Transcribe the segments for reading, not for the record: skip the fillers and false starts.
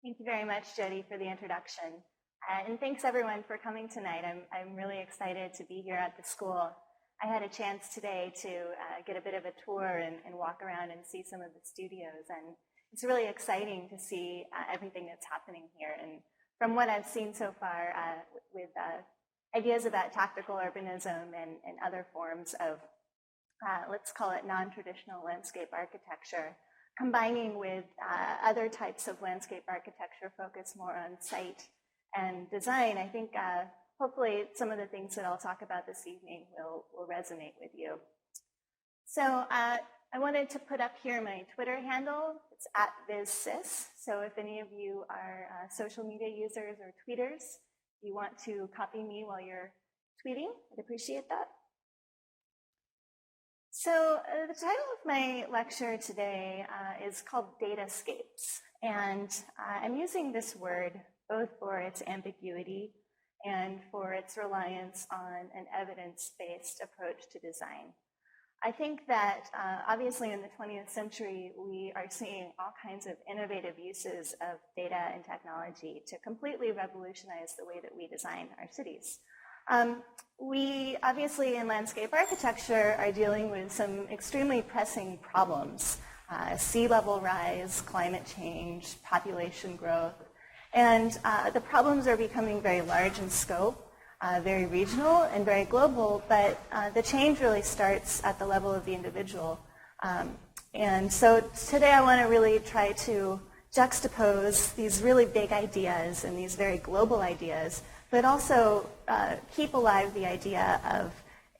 Thank you very much, Jody, for the introduction. And thanks everyone for coming tonight. I'm really excited to be here at the school. I had a chance today to get a bit of a tour and walk around and see some of the studios, and it's really exciting to see everything that's happening here. And from what I've seen so far with ideas about tactical urbanism and other forms of, let's call it non-traditional landscape architecture, combining with other types of landscape architecture focused more on site and design, I think hopefully some of the things that I'll talk about this evening will resonate with you. So I wanted to put up here my Twitter handle. It's @VizSys. So if any of you are social media users or tweeters, you want to copy me while you're tweeting, I'd appreciate that. So the title of my lecture today is called Datascapes, and I'm using this word both for its ambiguity and for its reliance on an evidence-based approach to design. I think that obviously in the 20th century, we are seeing all kinds of innovative uses of data and technology to completely revolutionize the way that we design our cities. We obviously in landscape architecture are dealing with some extremely pressing problems, sea level rise, climate change, population growth, and the problems are becoming very large in scope, very regional and very global, but the change really starts at the level of the individual. And so today I want to really try to juxtapose these really big ideas and these very global ideas, but also keep alive the idea of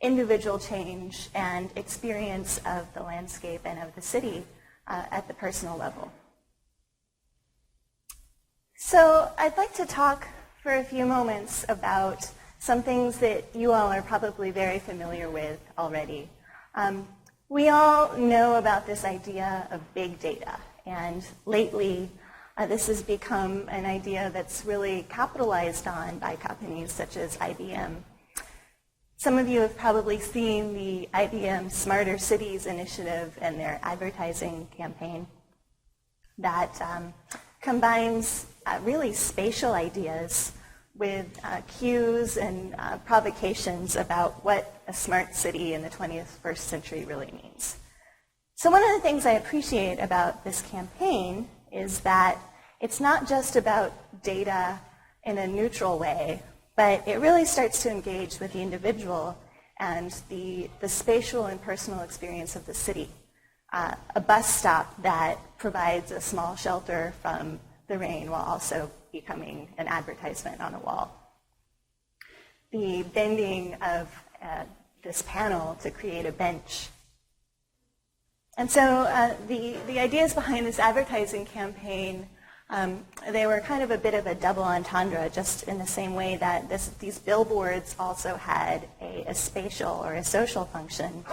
individual change and experience of the landscape and of the city at the personal level. So I'd like to talk for a few moments about some things that you all are probably very familiar with already. We all know about this idea of big data, and lately this has become an idea that's really capitalized on by companies such as IBM. Some of you have probably seen the IBM Smarter Cities initiative and their advertising campaign that combines really spatial ideas with cues and provocations about what a smart city in the 21st century really means. So one of the things I appreciate about this campaign is that it's not just about data in a neutral way, but it really starts to engage with the individual and the spatial and personal experience of the city. A bus stop that provides a small shelter from the rain while also becoming an advertisement on a wall. The bending of this panel to create a bench. And so the ideas behind this advertising campaign, they were kind of a bit of a double entendre, just in the same way that these billboards also had a spatial or a social function.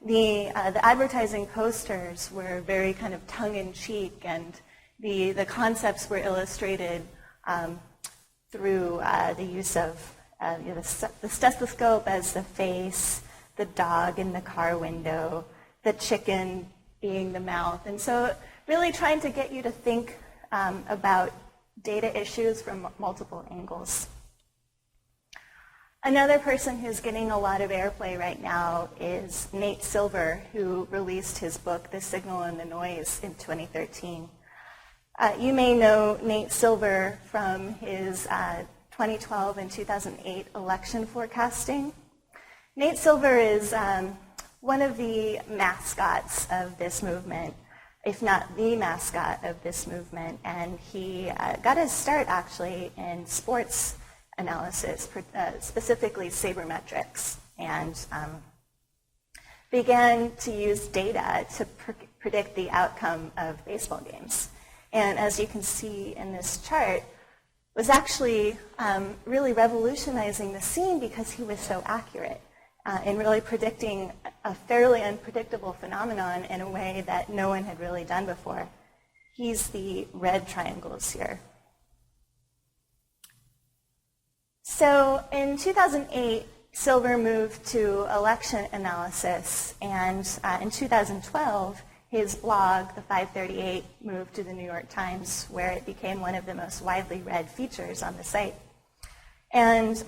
The advertising posters were very kind of tongue-in-cheek, and the concepts were illustrated through the use of the stethoscope as the face, the dog in the car window, the chicken being the mouth. And so really trying to get you to think about data issues from multiple angles. Another person who's getting a lot of airplay right now is Nate Silver, who released his book, The Signal and the Noise, in 2013. You may know Nate Silver from his 2012 and 2008 election forecasting. Nate Silver is one of the mascots of this movement, if not the mascot of this movement, and he got his start actually in sports analysis, specifically sabermetrics, and began to use data to predict the outcome of baseball games. And as you can see in this chart, was actually really revolutionizing the scene because he was so accurate in really predicting a fairly unpredictable phenomenon in a way that no one had really done before. He's the red triangles here. So in 2008, Silver moved to election analysis, and in 2012, his blog, the 538, moved to the New York Times, where it became one of the most widely read features on the site. And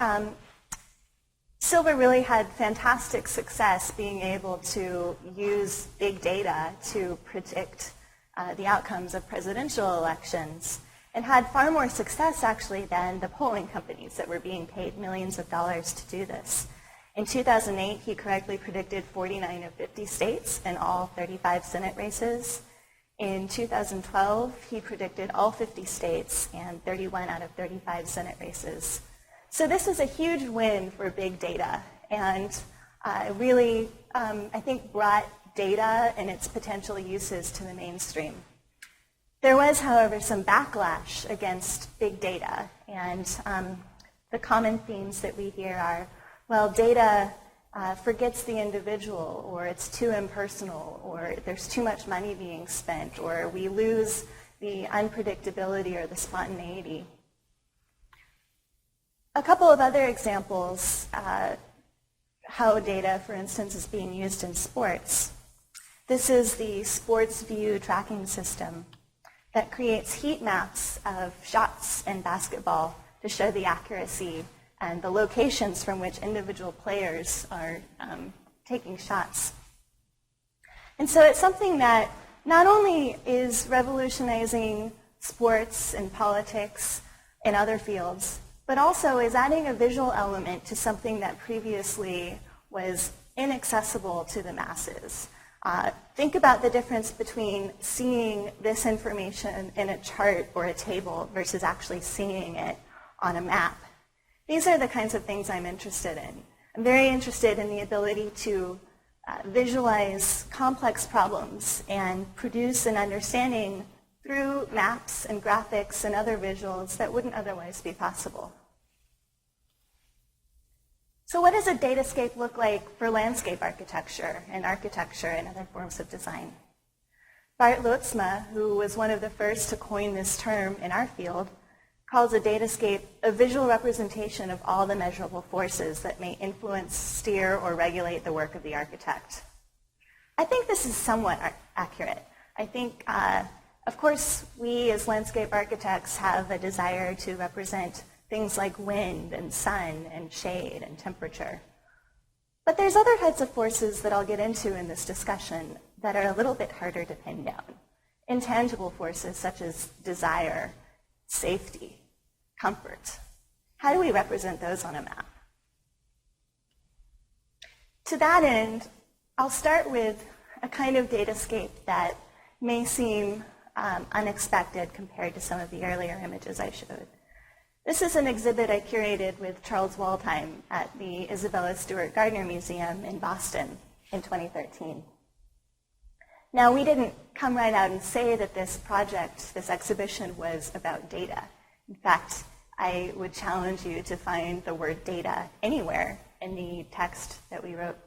Silver really had fantastic success being able to use big data to predict the outcomes of presidential elections, and had far more success actually than the polling companies that were being paid millions of dollars to do this. In 2008, he correctly predicted 49 of 50 states and all 35 Senate races. In 2012, he predicted all 50 states and 31 out of 35 Senate races. So this is a huge win for big data, and really, I think, brought data and its potential uses to the mainstream. There was, however, some backlash against big data, and the common themes that we hear are, well, data forgets the individual, or it's too impersonal, or there's too much money being spent, or we lose the unpredictability or the spontaneity. A couple of other examples, how data, for instance, is being used in sports. This is the Sports View tracking system that creates heat maps of shots in basketball to show the accuracy and the locations from which individual players are taking shots. And so it's something that not only is revolutionizing sports and politics and other fields, but also is adding a visual element to something that previously was inaccessible to the masses. Think about the difference between seeing this information in a chart or a table versus actually seeing it on a map. These are the kinds of things I'm interested in. I'm very interested in the ability to visualize complex problems and produce an understanding through maps and graphics and other visuals that wouldn't otherwise be possible. So what does a datascape look like for landscape architecture and other forms of design? Bart Lootsma, who was one of the first to coin this term in our field, calls a datascape a visual representation of all the measurable forces that may influence, steer, or regulate the work of the architect. I think this is somewhat accurate. I think, of course, we as landscape architects have a desire to represent things like wind and sun and shade and temperature. But there's other types of forces that I'll get into in this discussion that are a little bit harder to pin down. Intangible forces such as desire, safety, comfort. How do we represent those on a map? To that end, I'll start with a kind of datascape that may seem unexpected compared to some of the earlier images I showed. This is an exhibit I curated with Charles Waldheim at the Isabella Stewart Gardner Museum in Boston in 2013. Now, we didn't come right out and say that this project, this exhibition, was about data. In fact, I would challenge you to find the word data anywhere in the text that we wrote.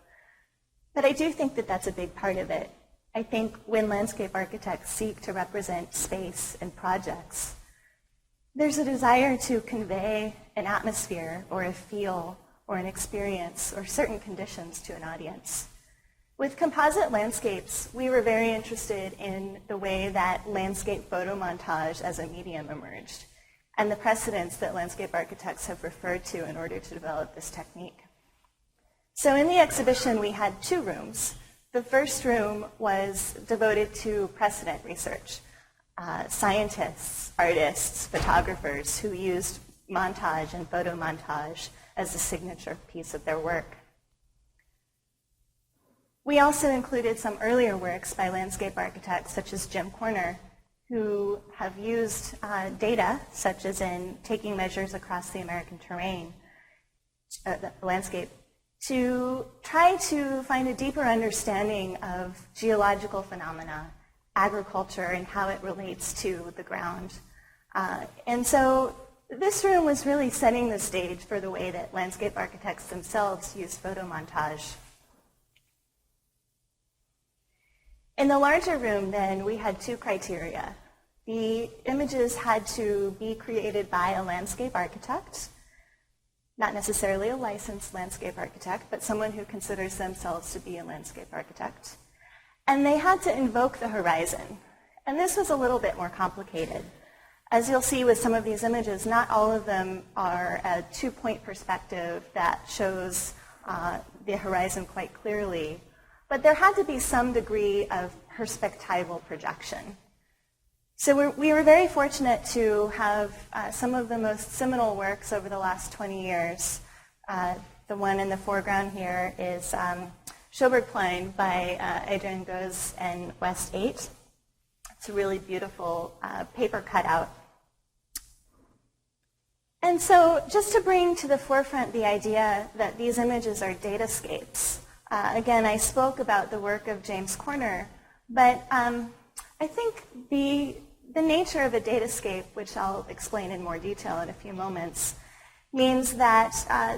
But I do think that that's a big part of it. I think when landscape architects seek to represent space and projects, there's a desire to convey an atmosphere or a feel or an experience or certain conditions to an audience. With composite landscapes, we were very interested in the way that landscape photomontage as a medium emerged and the precedents that landscape architects have referred to in order to develop this technique. So in the exhibition, we had two rooms. The first room was devoted to precedent research. Scientists, artists, photographers who used montage and photomontage as a signature piece of their work. We also included some earlier works by landscape architects such as Jim Corner, who have used data, such as in taking measures across the American terrain, the landscape, to try to find a deeper understanding of geological phenomena, agriculture, and how it relates to the ground. And so this room was really setting the stage for the way that landscape architects themselves use photomontage. In the larger room, then, we had two criteria. The images had to be created by a landscape architect, not necessarily a licensed landscape architect, but someone who considers themselves to be a landscape architect. And they had to invoke the horizon. And this was a little bit more complicated. As you'll see with some of these images, not all of them are a two-point perspective that shows the horizon quite clearly. But there had to be some degree of perspectival projection. So we were very fortunate to have some of the most seminal works over the last 20 years. The one in the foreground here is Schoberplein by Adrian Goes and West 8. It's a really beautiful paper cutout. And so just to bring to the forefront the idea that these images are datascapes, again, I spoke about the work of James Corner, but I think the nature of a datascape, which I'll explain in more detail in a few moments, means that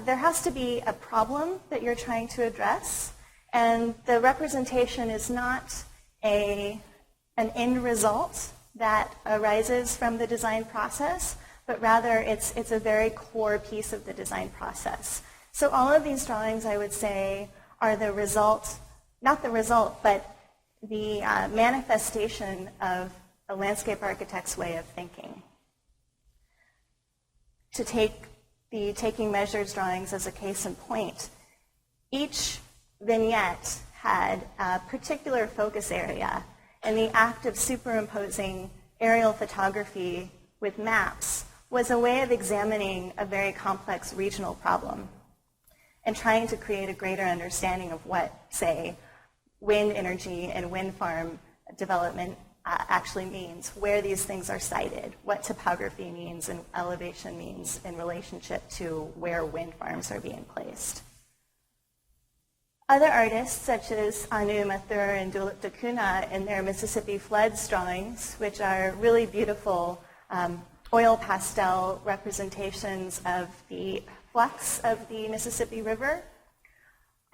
there has to be a problem that you're trying to address, and the representation is not an end result that arises from the design process, but rather it's a very core piece of the design process. So all of these drawings, I would say, are the result, not the result, but the manifestation of a landscape architect's way of thinking. To take the taking measures drawings as a case in point, each vignette had a particular focus area, and the act of superimposing aerial photography with maps was a way of examining a very complex regional problem and trying to create a greater understanding of what, say, wind energy and wind farm development actually means, where these things are sited, what topography means and elevation means in relationship to where wind farms are being placed. Other artists, such as Anu Mathur and Dulip Dakuna in their Mississippi floods drawings, which are really beautiful oil pastel representations of the flux of the Mississippi River,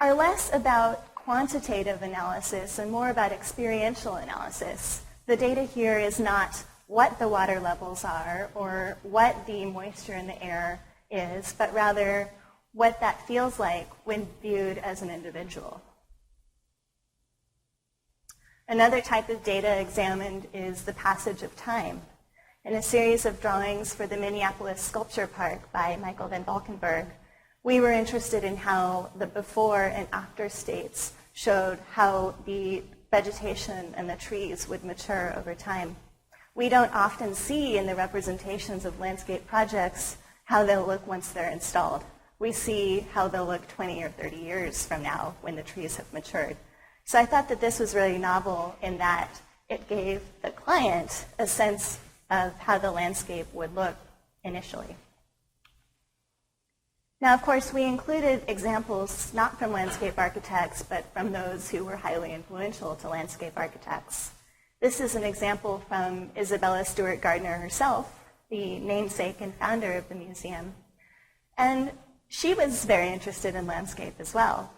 are less about quantitative analysis and more about experiential analysis. The data here is not what the water levels are or what the moisture in the air is, but rather what that feels like when viewed as an individual. Another type of data examined is the passage of time. In a series of drawings for the Minneapolis Sculpture Park by Michael van Valkenburg, we were interested in how the before and after states showed how the vegetation and the trees would mature over time. We don't often see in the representations of landscape projects how they'll look once they're installed. We see how they'll look 20 or 30 years from now when the trees have matured. So I thought that this was really novel in that it gave the client a sense of how the landscape would look initially. Now, of course, we included examples not from landscape architects, but from those who were highly influential to landscape architects. This is an example from Isabella Stewart Gardner herself, the namesake and founder of the museum. And she was very interested in landscape as well.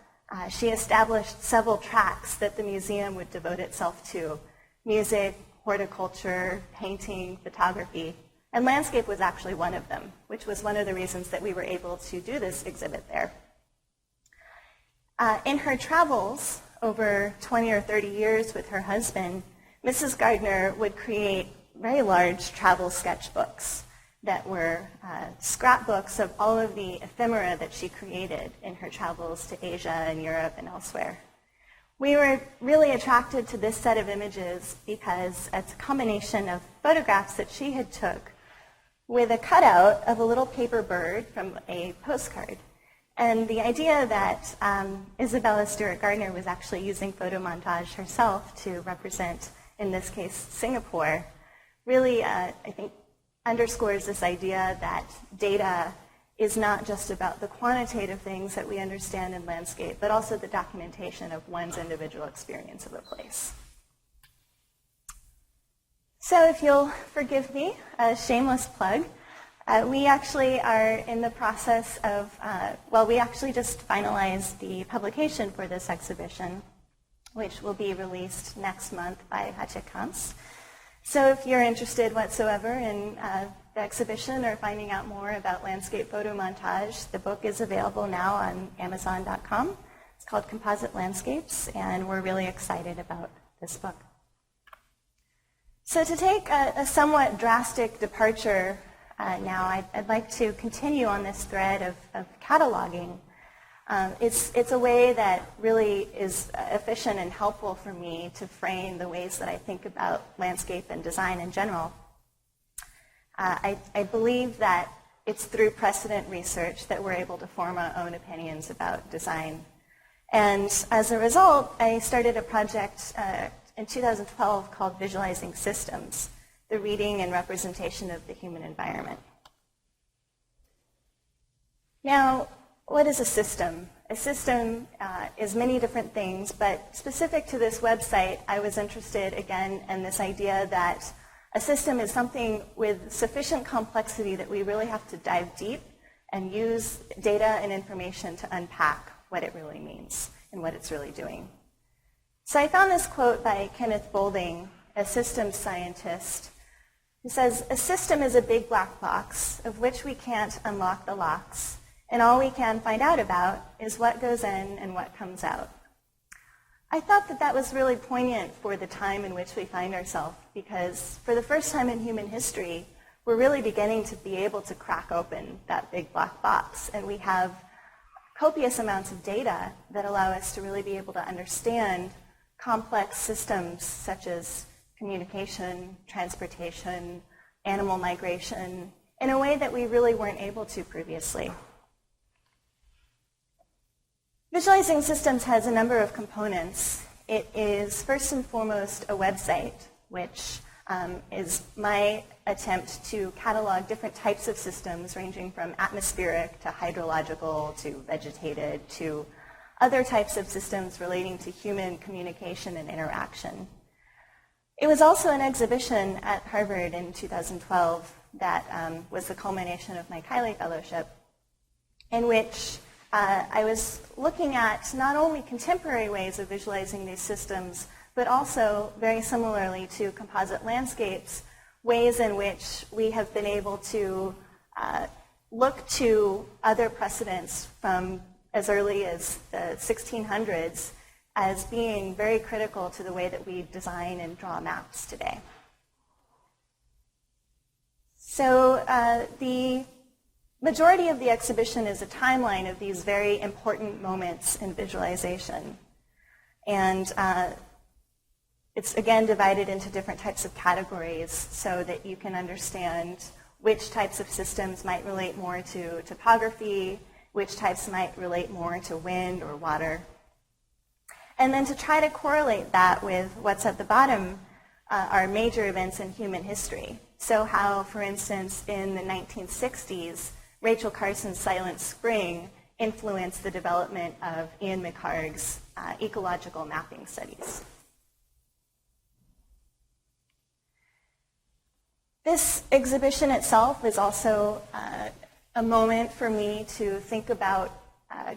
She established several tracks that the museum would devote itself to: music, horticulture, painting, photography. And landscape was actually one of them, which was one of the reasons that we were able to do this exhibit there. In her travels over 20 or 30 years with her husband, Mrs. Gardner would create very large travel sketchbooks that were scrapbooks of all of the ephemera that she created in her travels to Asia and Europe and elsewhere. We were really attracted to this set of images because it's a combination of photographs that she had took with a cutout of a little paper bird from a postcard. And the idea that Isabella Stewart Gardner was actually using photo montage herself to represent, in this case, Singapore, really, I think, underscores this idea that data is not just about the quantitative things that we understand in landscape, but also the documentation of one's individual experience of a place. So if you'll forgive me, a shameless plug, we actually are in the process of, we actually just finalized the publication for this exhibition, which will be released next month by Hachekans. So if you're interested whatsoever in the exhibition or finding out more about landscape photo montage, the book is available now on Amazon.com. It's called Composite Landscapes, and we're really excited about this book. So to take a somewhat drastic departure now, I'd like to continue on this thread of cataloging. It's a way that really is efficient and helpful for me to frame the ways that I think about landscape and design in general. I believe that it's through precedent research that we're able to form our own opinions about design. And as a result, I started a project in 2012 called Visualizing Systems, the reading and representation of the human environment. Now, what is a system? A system is many different things, but specific to this website, I was interested again in this idea that a system is something with sufficient complexity that we really have to dive deep and use data and information to unpack what it really means and what it's really doing. So I found this quote by Kenneth Boulding, a systems scientist, who says, "A system is a big black box of which we can't unlock the locks, and all we can find out about is what goes in and what comes out." I thought that that was really poignant for the time in which we find ourselves, because for the first time in human history, we're really beginning to be able to crack open that big black box, and we have copious amounts of data that allow us to really be able to understand complex systems such as communication, transportation, animal migration, in a way that we really weren't able to previously. Visualizing Systems has a number of components. It is first and foremost a website, which is my attempt to catalog different types of systems ranging from atmospheric to hydrological to vegetated to other types of systems relating to human communication and interaction. It was also an exhibition at Harvard in 2012 that was the culmination of my Kiley Fellowship, in which I was looking at not only contemporary ways of visualizing these systems, but also, very similarly to composite landscapes, ways in which we have been able to look to other precedents from as early as the 1600s as being very critical to the way that we design and draw maps today. So the majority of the exhibition is a timeline of these very important moments in visualization. And it's again divided into different types of categories so that you can understand which types of systems might relate more to topography, which types might relate more to wind or water. And then to try to correlate that with what's at the bottom are major events in human history. So how, for instance, in the 1960s, Rachel Carson's Silent Spring influenced the development of Ian McHarg's ecological mapping studies. This exhibition itself is also a moment for me to think about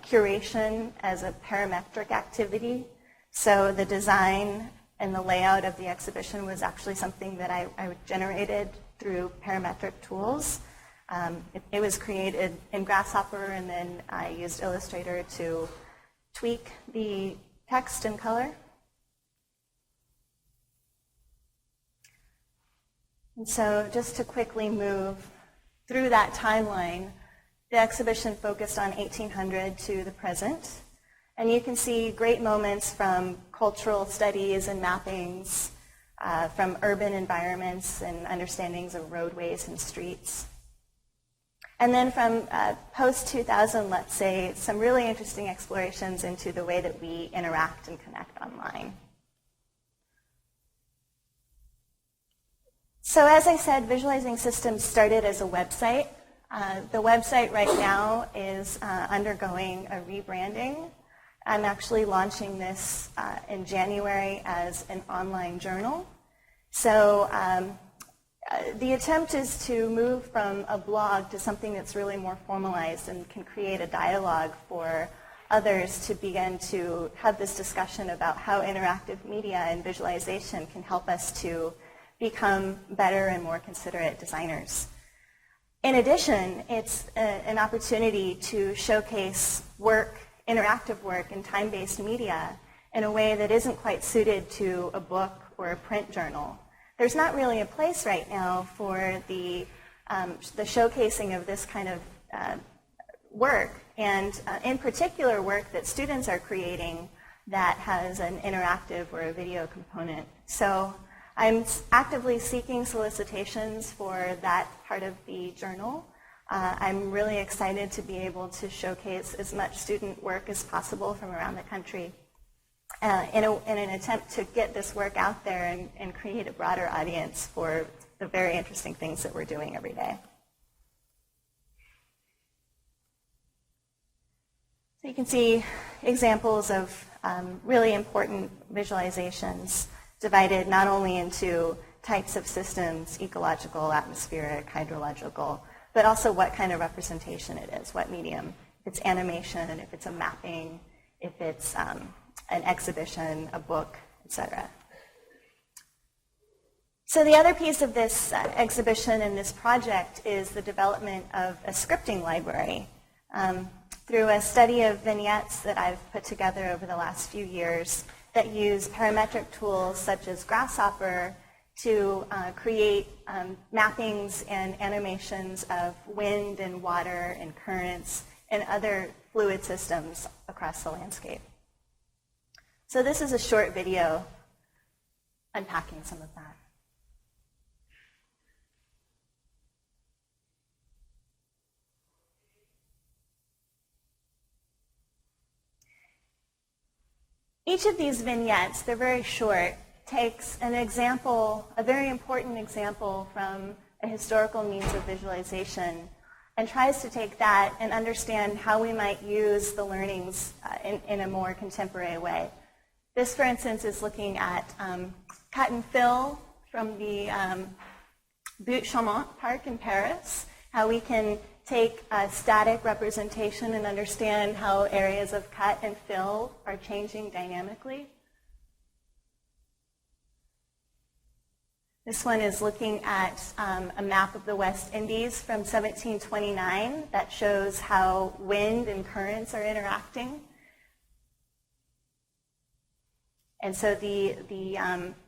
curation as a parametric activity. So the design and the layout of the exhibition was actually something that I generated through parametric tools. It was created in Grasshopper, and then I used Illustrator to tweak the text and color. And so just to quickly move through that timeline, the exhibition focused on 1800 to the present. And you can see great moments from cultural studies and mappings, from urban environments and understandings of roadways and streets. And then from post-2000, let's say, some really interesting explorations into the way that we interact and connect online. So as I said, Visualizing Systems started as a website. The website right now is undergoing a rebranding. I'm actually launching this in January as an online journal. So the attempt is to move from a blog to something that's really more formalized and can create a dialogue for others to begin to have this discussion about how interactive media and visualization can help us to become better and more considerate designers. In addition, it's an opportunity to showcase work, interactive work in time-based media in a way that isn't quite suited to a book or a print journal. There's not really a place right now for the showcasing of this kind of work, and in particular work that students are creating that has an interactive or a video component. So I'm actively seeking solicitations for that part of the journal. I'm really excited to be able to showcase as much student work as possible from around the country in an attempt to get this work out there and create a broader audience for the very interesting things that we're doing every day. So you can see examples of really important visualizations divided not only into types of systems, ecological, atmospheric, hydrological, but also what kind of representation it is, what medium. If it's animation, if it's a mapping, if it's an exhibition, a book, etc. So the other piece of this exhibition and this project is the development of a scripting library. Through a study of vignettes that I've put together over the last few years that use parametric tools such as Grasshopper to create mappings and animations of wind and water and currents and other fluid systems across the landscape. So this is a short video unpacking some of that. Each of these vignettes, they're very short, takes an example, a very important example from a historical means of visualization, and tries to take that and understand how we might use the learnings in a more contemporary way. This, for instance, is looking at cut and fill from the Butte Chaumont Park in Paris, how we can take a static representation and understand how areas of cut and fill are changing dynamically. This one is looking at a map of the West Indies from 1729 that shows how wind and currents are interacting. And so the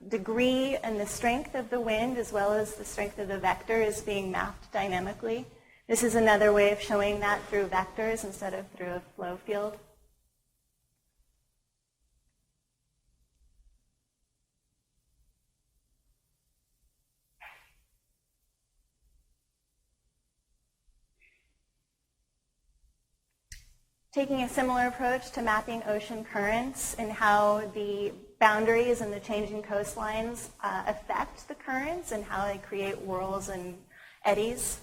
degree and the strength of the wind as well as the strength of the vector is being mapped dynamically. This is another way of showing that through vectors instead of through a flow field. Taking a similar approach to mapping ocean currents and how the boundaries and the changing coastlines affect the currents and how they create whirls and eddies.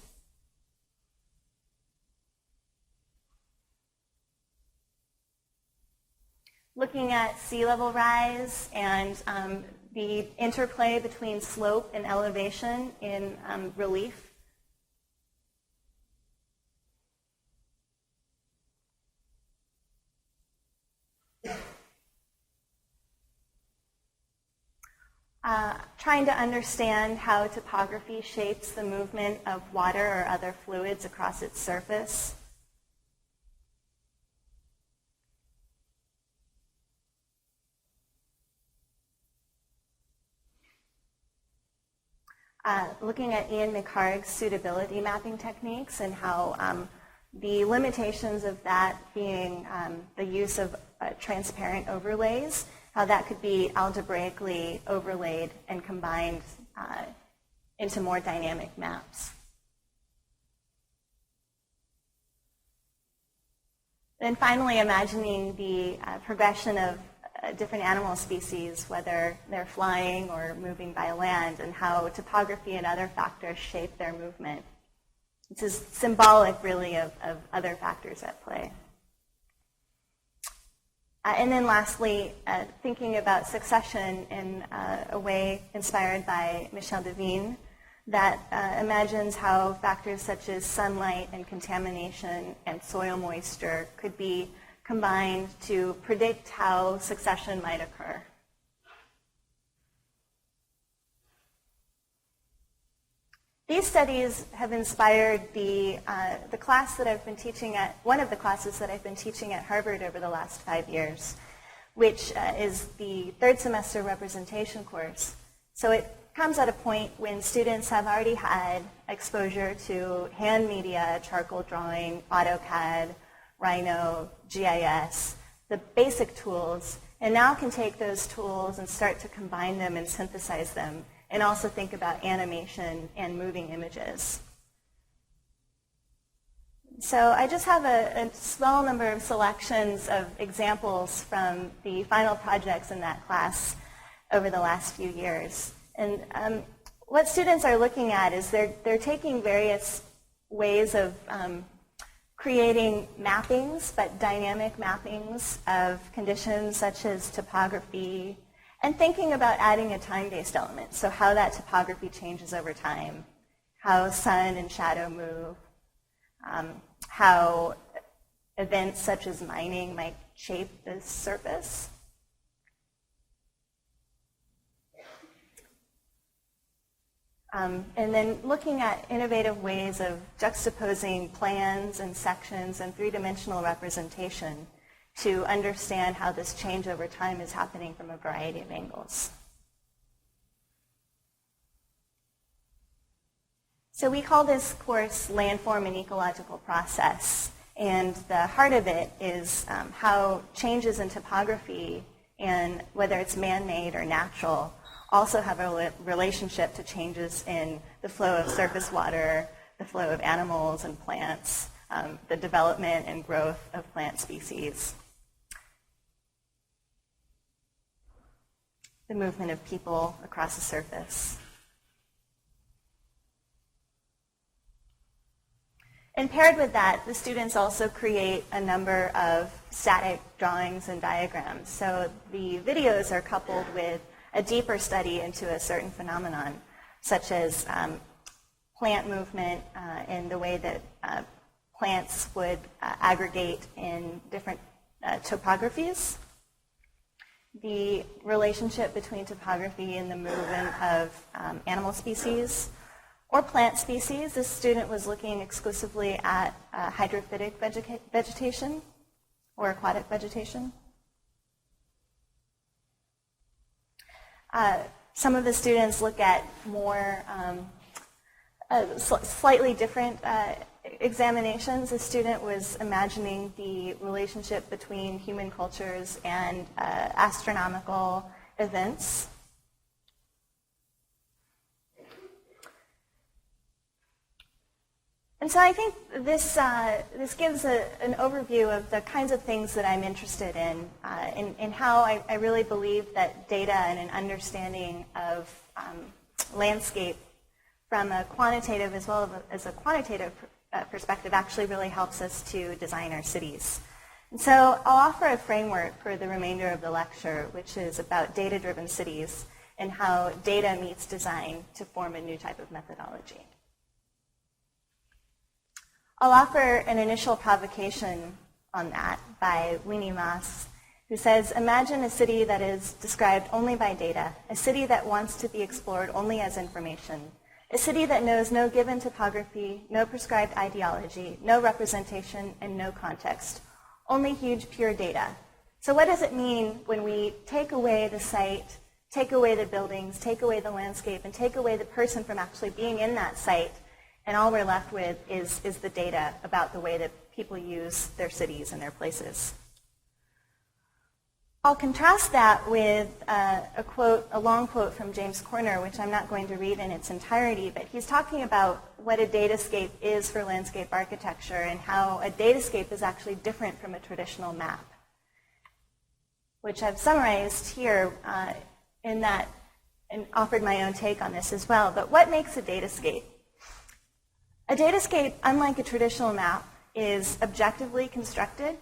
Looking at sea level rise and the interplay between slope and elevation in relief. Trying to understand how topography shapes the movement of water or other fluids across its surface. Looking at Ian McHarg's suitability mapping techniques and how the limitations of that being the use of transparent overlays, how that could be algebraically overlaid and combined into more dynamic maps. Then finally, imagining the progression of different animal species, whether they're flying or moving by land, and how topography and other factors shape their movement. This is symbolic, really, of other factors at play. And then lastly, thinking about succession in a way inspired by Michel Devine that imagines how factors such as sunlight and contamination and soil moisture could be combined to predict how succession might occur. These studies have inspired the class that I've been teaching at, one of the classes that I've been teaching at Harvard over the last 5 years. which is the third semester representation course. So it comes at a point when students have already had exposure to hand media, charcoal drawing, AutoCAD, Rhino, GIS, the basic tools, and now can take those tools and start to combine them and synthesize them, and also think about animation and moving images. So I just have a small number of selections of examples from the final projects in that class over the last few years. And what students are looking at is they're taking various ways of creating mappings, but dynamic mappings of conditions such as topography, and thinking about adding a time-based element, so how that topography changes over time, how sun and shadow move, how events such as mining might shape the surface. And then looking at innovative ways of juxtaposing plans and sections and three-dimensional representation to understand how this change over time is happening from a variety of angles. So we call this course Landform and Ecological Process, and the heart of it is how changes in topography, and whether it's man-made or natural, also have a relationship to changes in the flow of surface water, the flow of animals and plants, the development and growth of plant species, the movement of people across the surface. And paired with that, the students also create a number of static drawings and diagrams. So the videos are coupled with a deeper study into a certain phenomenon, such as plant movement and the way that plants would aggregate in different topographies, the relationship between topography and the movement of animal species or plant species. This student was looking exclusively at hydrophytic vegetation or aquatic vegetation. Some of the students look at more slightly different examinations. A student was imagining the relationship between human cultures and astronomical events. And so I think this gives an overview of the kinds of things that I'm interested in how I really believe that data and an understanding of landscape from a quantitative as well as a quantitative perspective actually really helps us to design our cities. And so I'll offer a framework for the remainder of the lecture, which is about data-driven cities and how data meets design to form a new type of methodology. I'll offer an initial provocation on that by Winnie Maas, who says, imagine a city that is described only by data, a city that wants to be explored only as information, a city that knows no given topography, no prescribed ideology, no representation, and no context, only huge pure data. So what does it mean when we take away the site, take away the buildings, take away the landscape, and take away the person from actually being in that site, and all we're left with is the data about the way that people use their cities and their places? I'll contrast that with a long quote from James Corner, which I'm not going to read in its entirety, but he's talking about what a datascape is for landscape architecture and how a datascape is actually different from a traditional map, which I've summarized here in that and offered my own take on this as well. But what makes a datascape? A datascape, unlike a traditional map, is objectively constructed.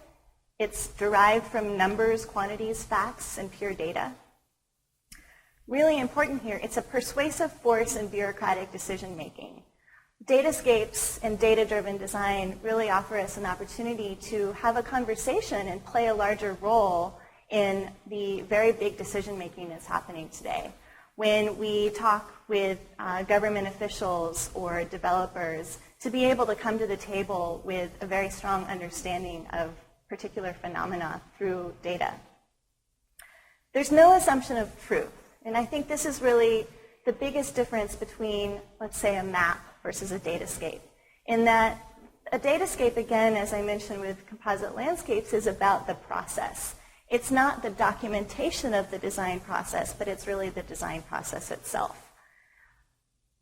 It's derived from numbers, quantities, facts, and pure data. Really important here, it's a persuasive force in bureaucratic decision-making. Datascapes and data-driven design really offer us an opportunity to have a conversation and play a larger role in the very big decision-making that's happening today. When we talk with government officials or developers, to be able to come to the table with a very strong understanding of particular phenomena through data. There's no assumption of truth. And I think this is really the biggest difference between, let's say, a map versus a datascape, in that a datascape, again, as I mentioned with composite landscapes, is about the process. It's not the documentation of the design process, but it's really the design process itself.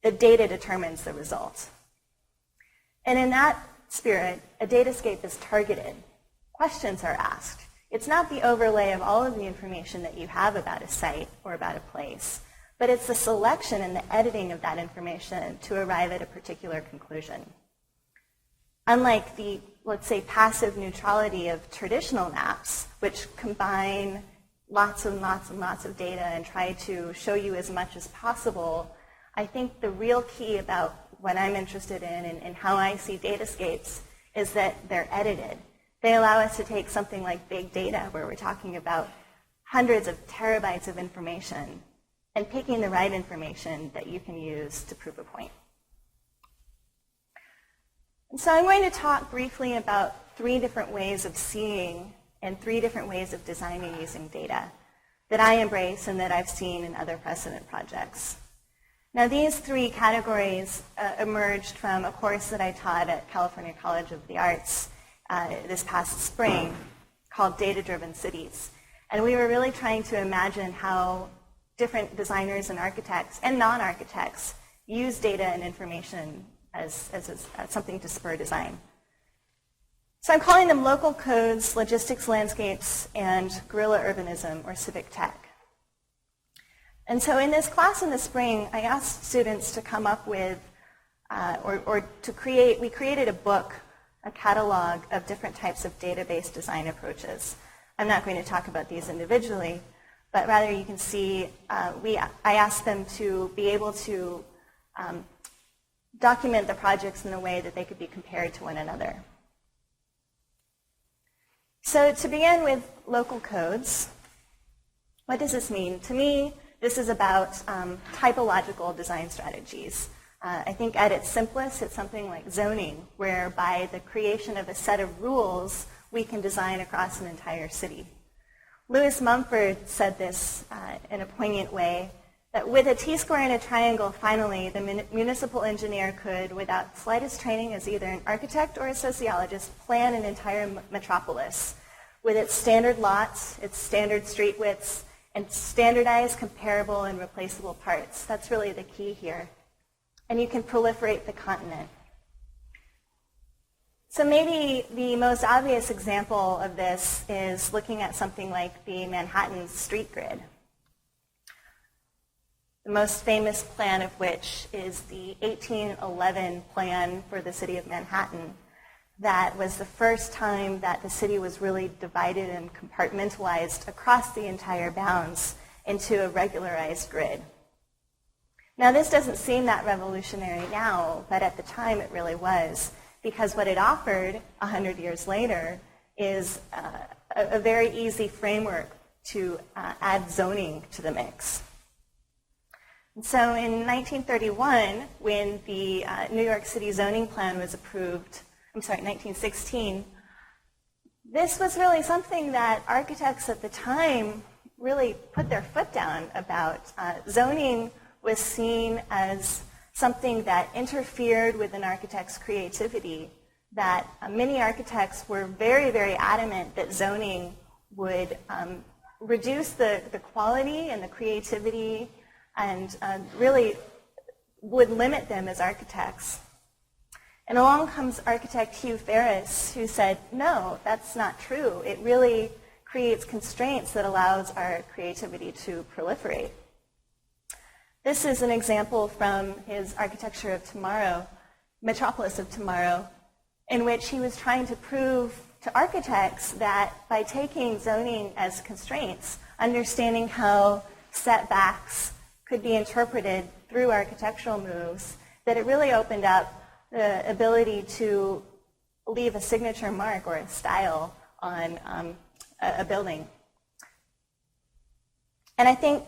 The data determines the result. And in that spirit, a datascape is targeted. Questions are asked. It's not the overlay of all of the information that you have about a site or about a place, but it's the selection and the editing of that information to arrive at a particular conclusion. Unlike the, let's say, passive neutrality of traditional maps, which combine lots and lots and lots of data and try to show you as much as possible, I think the real key about what I'm interested in and how I see datascapes is that they're edited. They allow us to take something like big data, where we're talking about hundreds of terabytes of information, and picking the right information that you can use to prove a point. And so I'm going to talk briefly about 3 different ways of seeing and 3 different ways of designing using data that I embrace and that I've seen in other precedent projects. Now, these 3 categories emerged from a course that I taught at California College of the Arts this past spring called Data-Driven Cities. And we were really trying to imagine how different designers and architects and non-architects use data and information as something to spur design. So I'm calling them local codes, logistics landscapes, and guerrilla urbanism, or civic tech. And so in this class in the spring, I asked students to come up with, we created a book, a catalog of different types of database design approaches. I'm not going to talk about these individually, but rather you can see, I asked them to be able to document the projects in a way that they could be compared to one another. So to begin with local codes, what does this mean? To me, this is about typological design strategies. I think at its simplest, it's something like zoning, where by the creation of a set of rules, we can design across an entire city. Louis Mumford said this in a poignant way, that with a T-square and a triangle, finally, the municipal engineer could, without slightest training as either an architect or a sociologist, plan an entire metropolis with its standard lots, its standard street widths, and standardized, comparable, and replaceable parts. That's really the key here. And you can proliferate the continent. So maybe the most obvious example of this is looking at something like the Manhattan street grid. The most famous plan of which is the 1811 plan for the city of Manhattan. That was the first time that the city was really divided and compartmentalized across the entire bounds into a regularized grid. Now, this doesn't seem that revolutionary now, but at the time it really was, because what it offered 100 years later is a very easy framework to add zoning to the mix. And so in 1931, when the New York City zoning plan was approved, 1916, this was really something that architects at the time really put their foot down about. Zoning was seen as something that interfered with an architect's creativity, that many architects were very, very adamant that zoning would reduce the quality and the creativity and really would limit them as architects. And along comes architect Hugh Ferris, who said, no, that's not true. It really creates constraints that allows our creativity to proliferate. This is an example from his Architecture of Tomorrow, Metropolis of Tomorrow, in which he was trying to prove to architects that by taking zoning as constraints, understanding how setbacks could be interpreted through architectural moves, that it really opened up the ability to leave a signature mark or a style on a building. And I think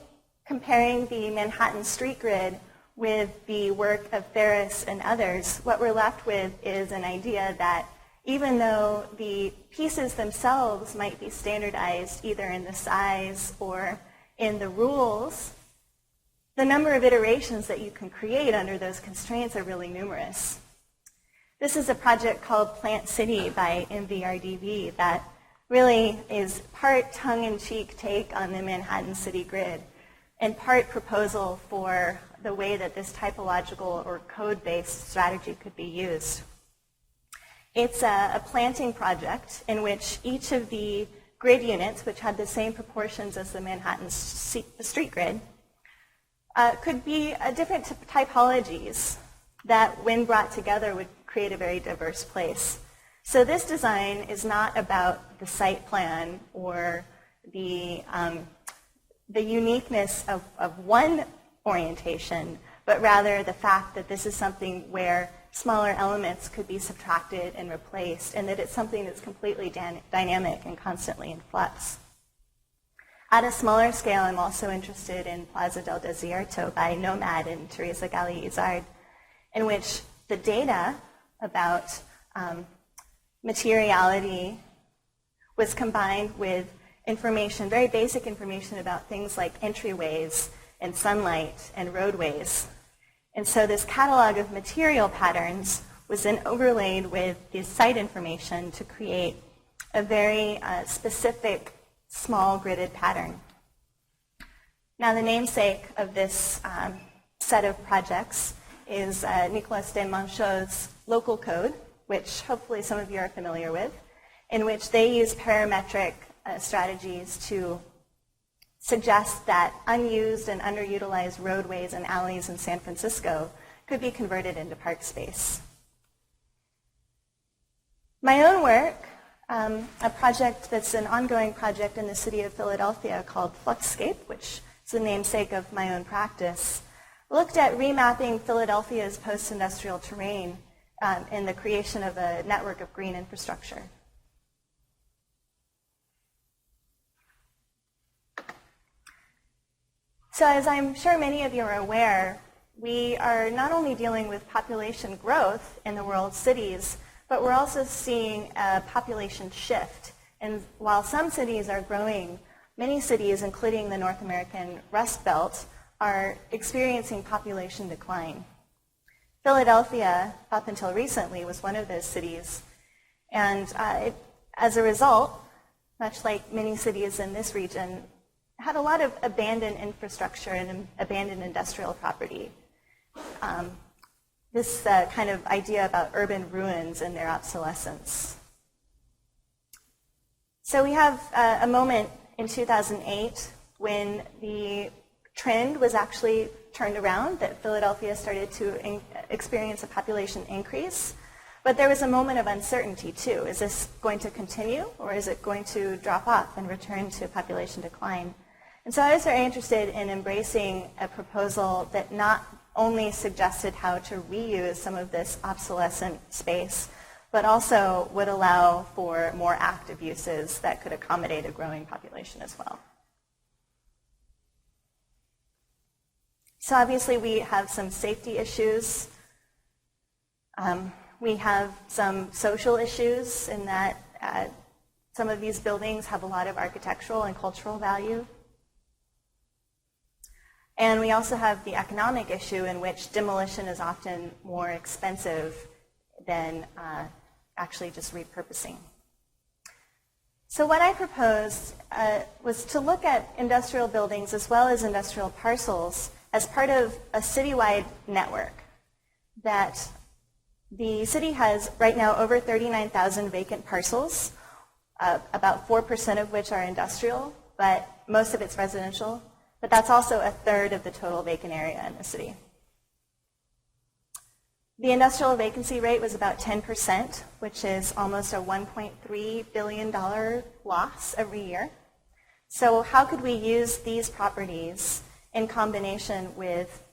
comparing the Manhattan street grid with the work of Ferris and others, what we're left with is an idea that even though the pieces themselves might be standardized either in the size or in the rules, the number of iterations that you can create under those constraints are really numerous. This is a project called Plant City by MVRDV that really is part tongue-in-cheek take on the Manhattan city grid and part proposal for the way that this typological or code-based strategy could be used. It's a planting project in which each of the grid units, which had the same proportions as the Manhattan street grid, could be different typologies that, when brought together, would create a very diverse place. So this design is not about the site plan or the uniqueness of one orientation, but rather the fact that this is something where smaller elements could be subtracted and replaced, and that it's something that's completely dynamic and constantly in flux. At a smaller scale, I'm also interested in Plaza del Desierto by Nomad and Teresa Gali-Izard, in which the data about materiality was combined with information, very basic information about things like entryways and sunlight and roadways. And so this catalog of material patterns was then overlaid with the site information to create a very specific small gridded pattern. Now the namesake of this set of projects is Nicolas de Manchot's local code, which hopefully some of you are familiar with, in which they use parametric strategies to suggest that unused and underutilized roadways and alleys in San Francisco could be converted into park space. My own work, a project that's an ongoing project in the city of Philadelphia called Fluxscape, which is the namesake of my own practice, looked at remapping Philadelphia's post-industrial terrain in the creation of a network of green infrastructure. So as I'm sure many of you are aware, we are not only dealing with population growth in the world's cities, but we're also seeing a population shift. And while some cities are growing, many cities, including the North American Rust Belt, are experiencing population decline. Philadelphia, up until recently, was one of those cities. And as a result, much like many cities in this region, had a lot of abandoned infrastructure and abandoned industrial property. This kind of idea about urban ruins and their obsolescence. So we have a moment in 2008 when the trend was actually turned around, that Philadelphia started to experience a population increase. But there was a moment of uncertainty too. Is this going to continue, or is it going to drop off and return to population decline? And so I was very interested in embracing a proposal that not only suggested how to reuse some of this obsolescent space, but also would allow for more active uses that could accommodate a growing population as well. So obviously we have some safety issues. We have some social issues in that some of these buildings have a lot of architectural and cultural value. And we also have the economic issue in which demolition is often more expensive than actually just repurposing. So what I proposed was to look at industrial buildings as well as industrial parcels as part of a citywide network. That the city has right now over 39,000 vacant parcels, about 4% of which are industrial, but most of it's residential. But that's also a third of the total vacant area in the city. The industrial vacancy rate was about 10%, which is almost a $1.3 billion loss every year. So how could we use these properties in combination with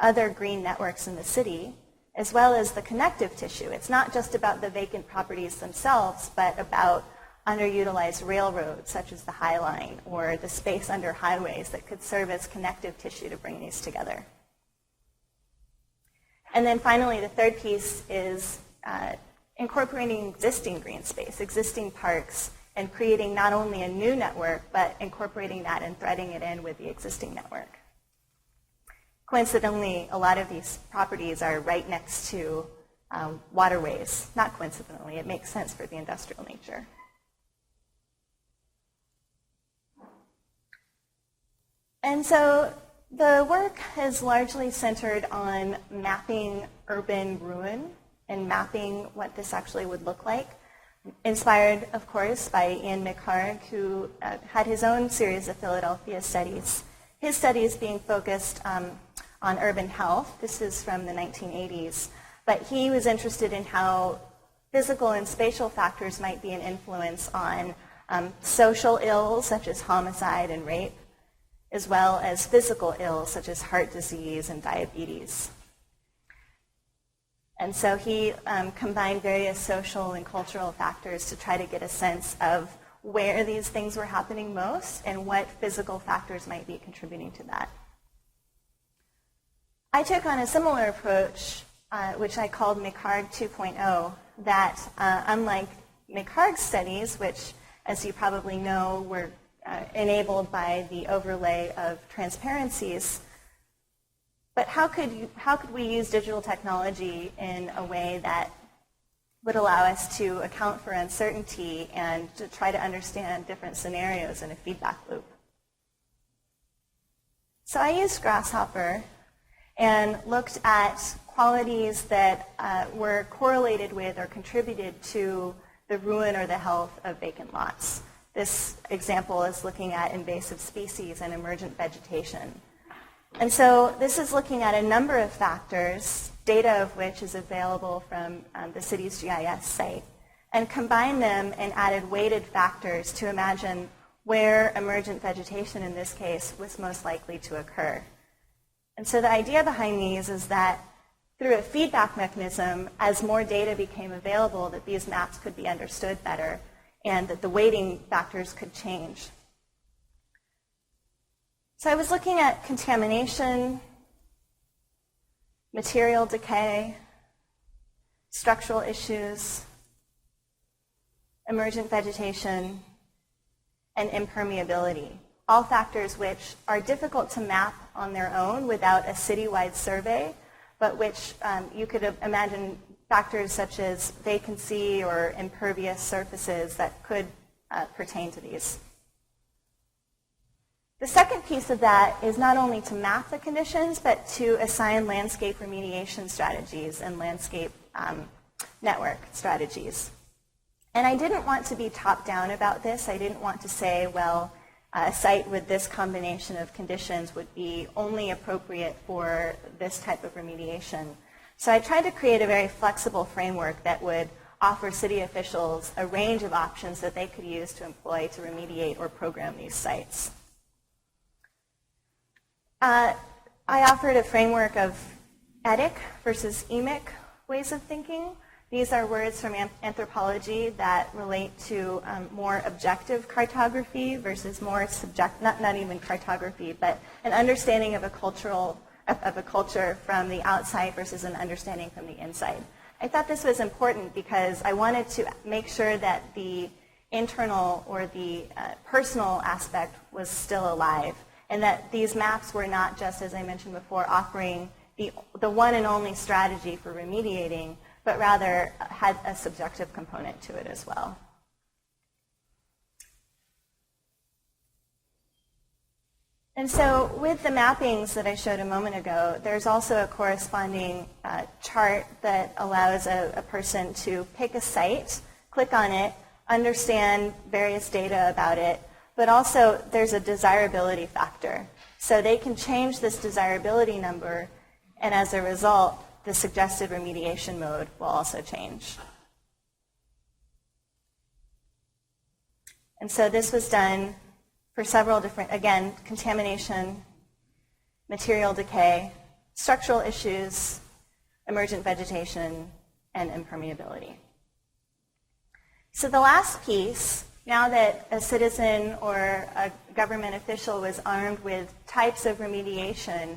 other green networks in the city, as well as the connective tissue? It's not just about the vacant properties themselves, but about underutilized railroads, such as the High Line, or the space under highways that could serve as connective tissue to bring these together. And then finally, the third piece is incorporating existing green space, existing parks, and creating not only a new network, but incorporating that and threading it in with the existing network. Coincidentally, a lot of these properties are right next to waterways. Not coincidentally, it makes sense for the industrial nature. And so the work is largely centered on mapping urban ruin and mapping what this actually would look like. Inspired, of course, by Ian McHarg, who had his own series of Philadelphia studies. His studies being focused on urban health. This is from the 1980s. But he was interested in how physical and spatial factors might be an influence on social ills, such as homicide and rape, as well as physical ills, such as heart disease and diabetes. And so he combined various social and cultural factors to try to get a sense of where these things were happening most and what physical factors might be contributing to that. I took on a similar approach, which I called McHarg 2.0, that unlike McHarg's studies, which, as you probably know, were enabled by the overlay of transparencies, but how could we use digital technology in a way that would allow us to account for uncertainty and to try to understand different scenarios in a feedback loop? So I used Grasshopper and looked at qualities that were correlated with or contributed to the ruin or the health of vacant lots. This example is looking at invasive species and emergent vegetation. And so this is looking at a number of factors, data of which is available from the city's GIS site, and combined them and added weighted factors to imagine where emergent vegetation, in this case, was most likely to occur. And so the idea behind these is that through a feedback mechanism, as more data became available, that these maps could be understood better and that the weighting factors could change. So I was looking at contamination, material decay, structural issues, emergent vegetation, and impermeability, all factors which are difficult to map on their own without a citywide survey, but which you could imagine factors such as vacancy or impervious surfaces that could pertain to these. The second piece of that is not only to map the conditions, but to assign landscape remediation strategies and landscape network strategies. And I didn't want to be top-down about this. I didn't want to say, well, a site with this combination of conditions would be only appropriate for this type of remediation. So I tried to create a very flexible framework that would offer city officials a range of options that they could use to employ to remediate or program these sites. I offered a framework of etic versus emic ways of thinking. These are words from anthropology that relate to more objective cartography versus more not even cartography, but an understanding of a culture from the outside versus an understanding from the inside. I thought this was important because I wanted to make sure that the internal or the personal aspect was still alive, and that these maps were not just, as I mentioned before, offering the one and only strategy for remediating, but rather had a subjective component to it as well. And so with the mappings that I showed a moment ago, there's also a corresponding chart that allows a person to pick a site, click on it, understand various data about it, but also there's a desirability factor. So they can change this desirability number, and as a result, the suggested remediation mode will also change. And so this was done for several different, again, contamination, material decay, structural issues, emergent vegetation, and impermeability. So the last piece, now that a citizen or a government official was armed with types of remediation,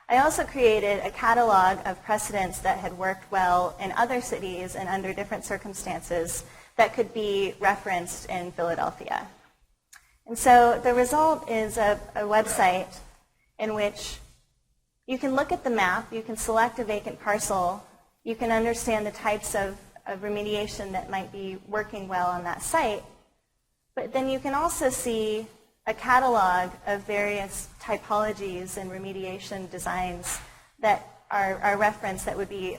I also created a catalog of precedents that had worked well in other cities and under different circumstances that could be referenced in Philadelphia. And so the result is a website in which you can look at the map, you can select a vacant parcel, you can understand the types of remediation that might be working well on that site, but then you can also see a catalog of various typologies and remediation designs that are referenced that would be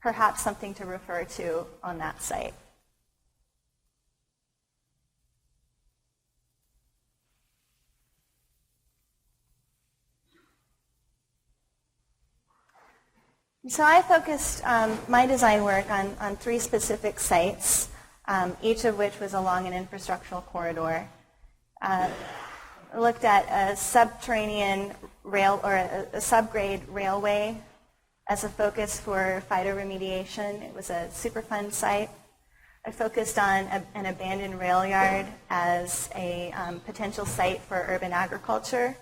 perhaps something to refer to on that site. So I focused my design work on 3 specific sites, each of which was along an infrastructural corridor. I looked at a subterranean rail or a subgrade railway as a focus for phytoremediation. It was a Superfund site. I focused on an abandoned rail yard as a potential site for urban agriculture.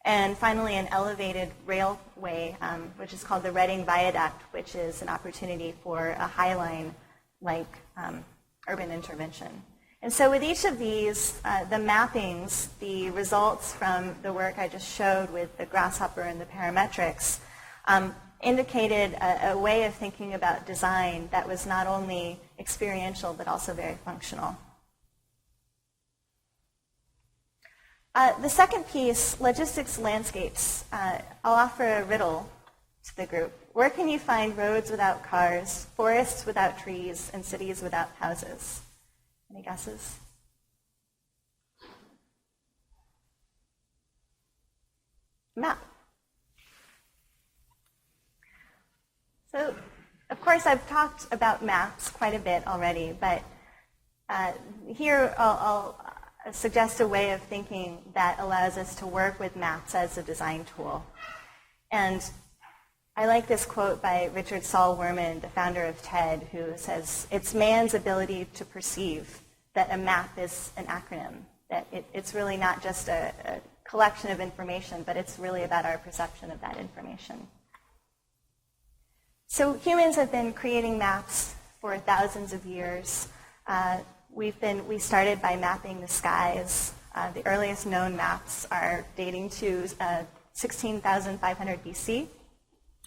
And finally, an elevated railway, which is called the Reading Viaduct, which is an opportunity for a High Line like urban intervention. And so with each of these, the mappings, the results from the work I just showed with the grasshopper and the parametrics, indicated a way of thinking about design that was not only experiential but also very functional. The second piece, logistics landscapes, I'll offer a riddle to the group. Where can you find roads without cars, forests without trees, and cities without houses? Any guesses? Map. So, of course, I've talked about maps quite a bit already, but here I'll suggest a way of thinking that allows us to work with maps as a design tool. And I like this quote by Richard Saul Wurman, the founder of TED, who says, "It's man's ability to perceive that a map is an acronym, that it's really not just a collection of information, but it's really about our perception of that information." So humans have been creating maps for thousands of years. We started by mapping the skies. The earliest known maps are dating to 16,500 BC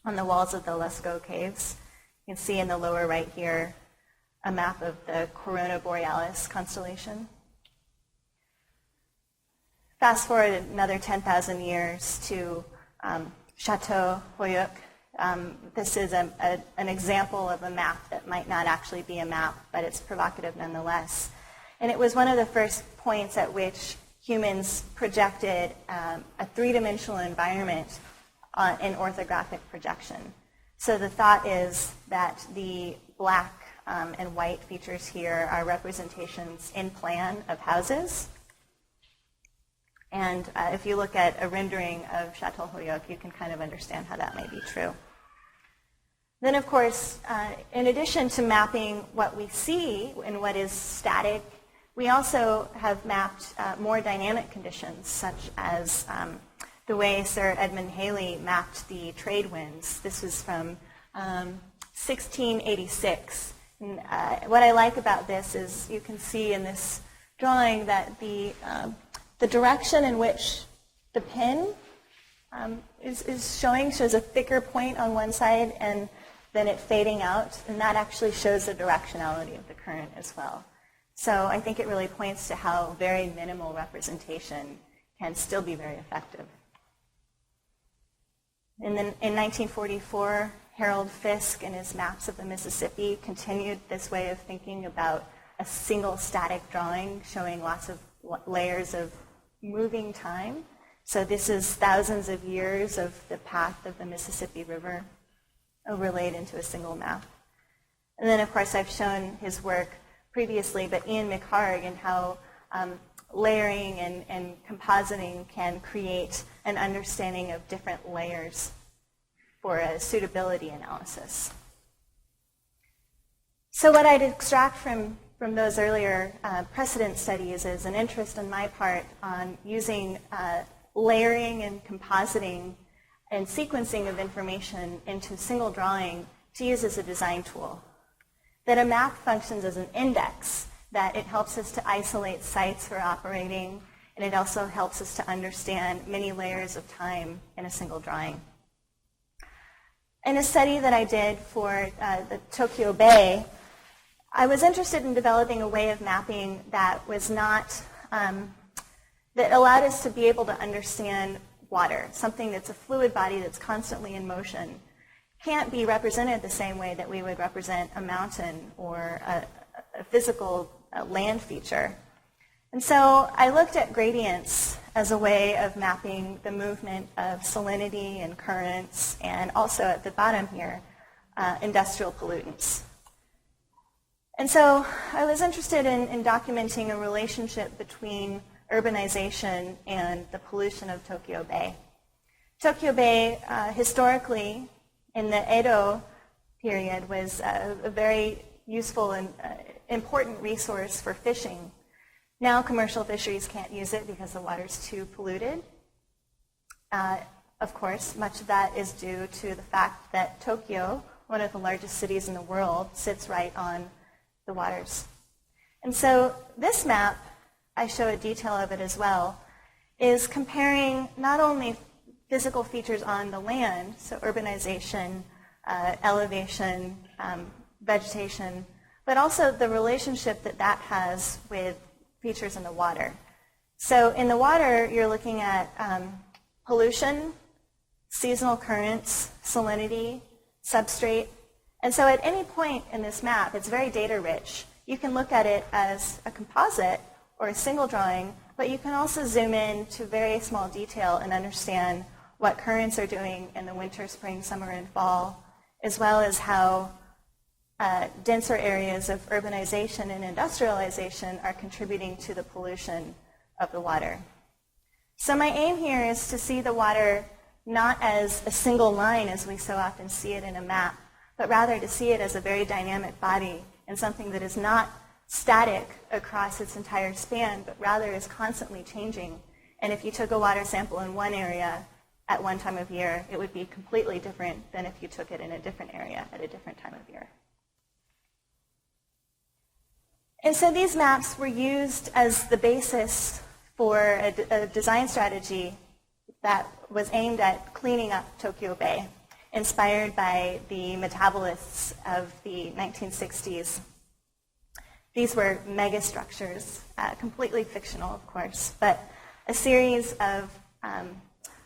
on the walls of the Lascaux caves. You can see in the lower right here a map of the Corona Borealis constellation. Fast forward another 10,000 years to Chateau Holyoke. This is an example of a map that might not actually be a map, but it's provocative nonetheless. And it was one of the first points at which humans projected a three-dimensional environment in orthographic projection. So the thought is that the black and white features here are representations in plan of houses. And if you look at a rendering of Chateau Holyoke, you can kind of understand how that may be true. Then, of course, in addition to mapping what we see and what is static, we also have mapped more dynamic conditions, such as the way Sir Edmund Halley mapped the trade winds. This was from 1686. And, what I like about this is you can see in this drawing that the direction in which the pin shows a thicker point on one side and then it fading out, and that actually shows the directionality of the current as well. So I think it really points to how very minimal representation can still be very effective. And then in 1944, Harold Fiske in his maps of the Mississippi continued this way of thinking about a single static drawing showing lots of layers of moving time. So this is thousands of years of the path of the Mississippi River overlaid into a single map. And then, of course, I've shown his work previously, but Ian McHarg and how layering and compositing can create an understanding of different layers for a suitability analysis. So what I'd extract from those earlier precedent studies is an interest on my part on using layering and compositing and sequencing of information into a single drawing to use as a design tool. that a map functions as an index, that it helps us to isolate sites for operating, and it also helps us to understand many layers of time in a single drawing. In a study that I did for the Tokyo Bay, I was interested in developing a way of mapping that was not, that allowed us to be able to understand water, something that's a fluid body that's constantly in motion. Can't be represented the same way that we would represent a mountain or a physical land feature. And so I looked at gradients as a way of mapping the movement of salinity and currents, and also at the bottom here, industrial pollutants. And so I was interested in documenting a relationship between urbanization and the pollution of Tokyo Bay. Tokyo Bay, historically, in the Edo period, was a very useful and important resource for fishing. Now commercial fisheries can't use it because the water's too polluted. Of course, much of that is due to the fact that Tokyo, one of the largest cities in the world, sits right on the waters. And so this map, I show a detail of it as well, is comparing not only physical features on the land, so urbanization, elevation, vegetation, but also the relationship that that has with features in the water. So in the water, you're looking at pollution, seasonal currents, salinity, substrate. And so at any point in this map, it's very data rich. You can look at it as a composite or a single drawing, but you can also zoom in to very small detail and understand what currents are doing in the winter, spring, summer, and fall, as well as how denser areas of urbanization and industrialization are contributing to the pollution of the water. So my aim here is to see the water not as a single line as we so often see it in a map, but rather to see it as a very dynamic body and something that is not static across its entire span, but rather is constantly changing. And if you took a water sample in one area at one time of year, it would be completely different than if you took it in a different area at a different time of year. And so these maps were used as the basis for a design strategy that was aimed at cleaning up Tokyo Bay, inspired by the metabolists of the 1960s. These were megastructures, completely fictional, of course, but a series of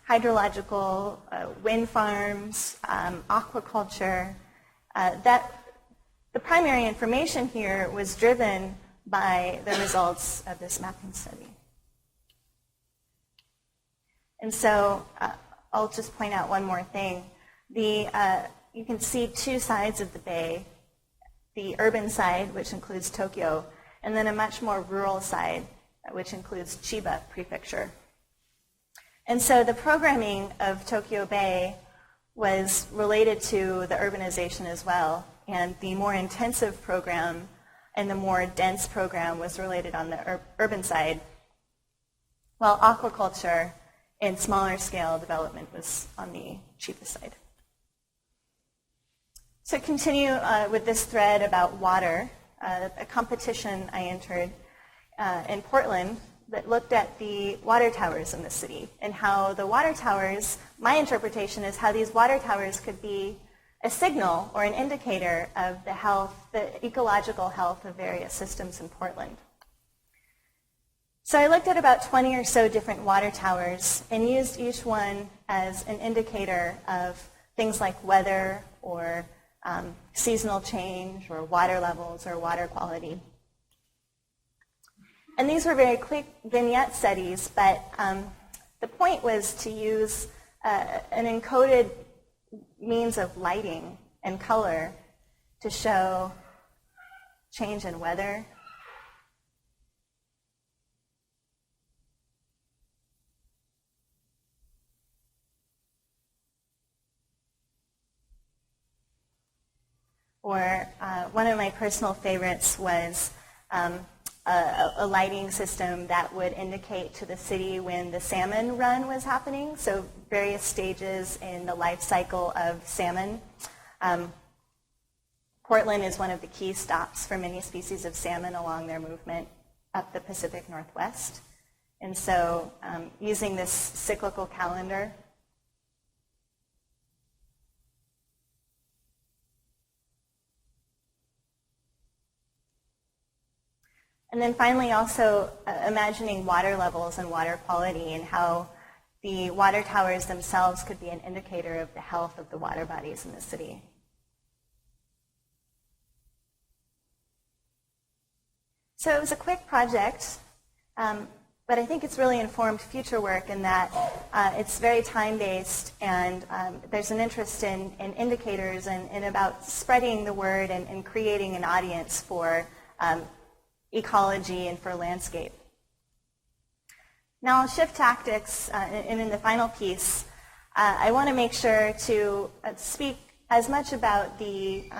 hydrological wind farms, aquaculture, that the primary information here was driven by the results of this mapping study. And so I'll just point out one more thing. You can see two sides of the bay, the urban side, which includes Tokyo, and then a much more rural side, which includes Chiba Prefecture. And so the programming of Tokyo Bay was related to the urbanization as well, and the more intensive program and the more dense program was related on the urban side, while aquaculture and smaller scale development was on the Chiba side. So continue with this thread about water, a competition I entered in Portland that looked at the water towers in the city and how the water towers, my interpretation is how these water towers could be a signal or an indicator of the health, the ecological health of various systems in Portland. So I looked at about 20 or so different water towers and used each one as an indicator of things like weather or seasonal change or water levels or water quality. And these were very quick vignette studies, but the point was to use an encoded means of lighting and color to show change in weather, or one of my personal favorites was a lighting system that would indicate to the city when the salmon run was happening, so various stages in the life cycle of salmon. Portland is one of the key stops for many species of salmon along their movement up the Pacific Northwest. And so using this cyclical calendar, and then finally also imagining water levels and water quality and how the water towers themselves could be an indicator of the health of the water bodies in the city. So it was a quick project, but I think it's really informed future work in that it's very time-based, and there's an interest in indicators and about spreading the word and creating an audience for ecology and for landscape. Now I'll shift tactics, and in the final piece, I want to make sure to speak as much about the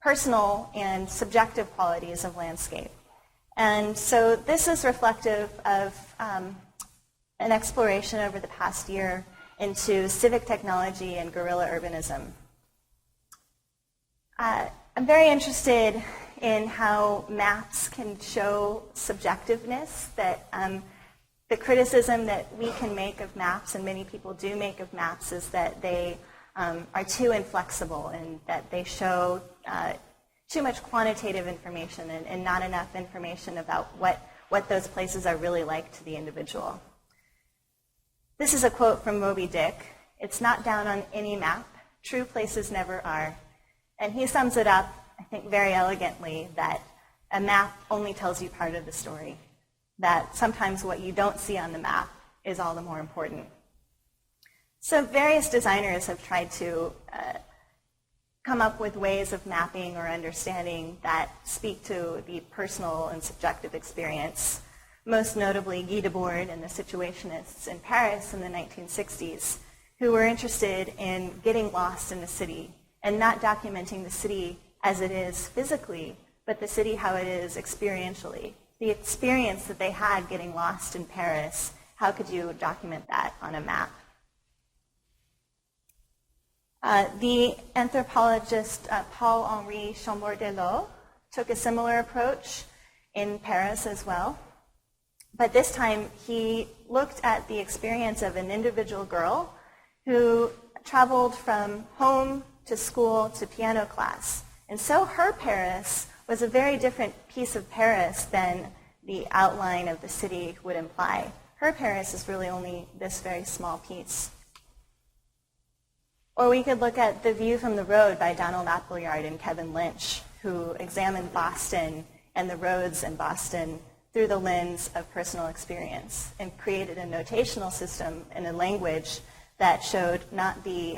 personal and subjective qualities of landscape. And so this is reflective of an exploration over the past year into civic technology and guerrilla urbanism. I'm very interested in how maps can show subjectiveness, that the criticism that we can make of maps, and many people do make of maps, is that they are too inflexible and that they show too much quantitative information and not enough information about what those places are really like to the individual. This is a quote from Moby Dick. "It's not down on any map. True places never are." And he sums it up, I think, very elegantly, that a map only tells you part of the story, that sometimes what you don't see on the map is all the more important. So various designers have tried to come up with ways of mapping or understanding that speak to the personal and subjective experience, most notably Guy Debord and the Situationists in Paris in the 1960s, who were interested in getting lost in the city and not documenting the city as it is physically, but the city how it is experientially. The experience that they had getting lost in Paris, how could you document that on a map? The anthropologist Paul-Henri Chambord-Delot took a similar approach in Paris as well. But this time he looked at the experience of an individual girl who traveled from home to school to piano class. And so her Paris was a very different piece of Paris than the outline of the city would imply. Her Paris is really only this very small piece. Or we could look at The View from the Road by Donald Appleyard and Kevin Lynch, who examined Boston and the roads in Boston through the lens of personal experience and created a notational system and a language that showed not the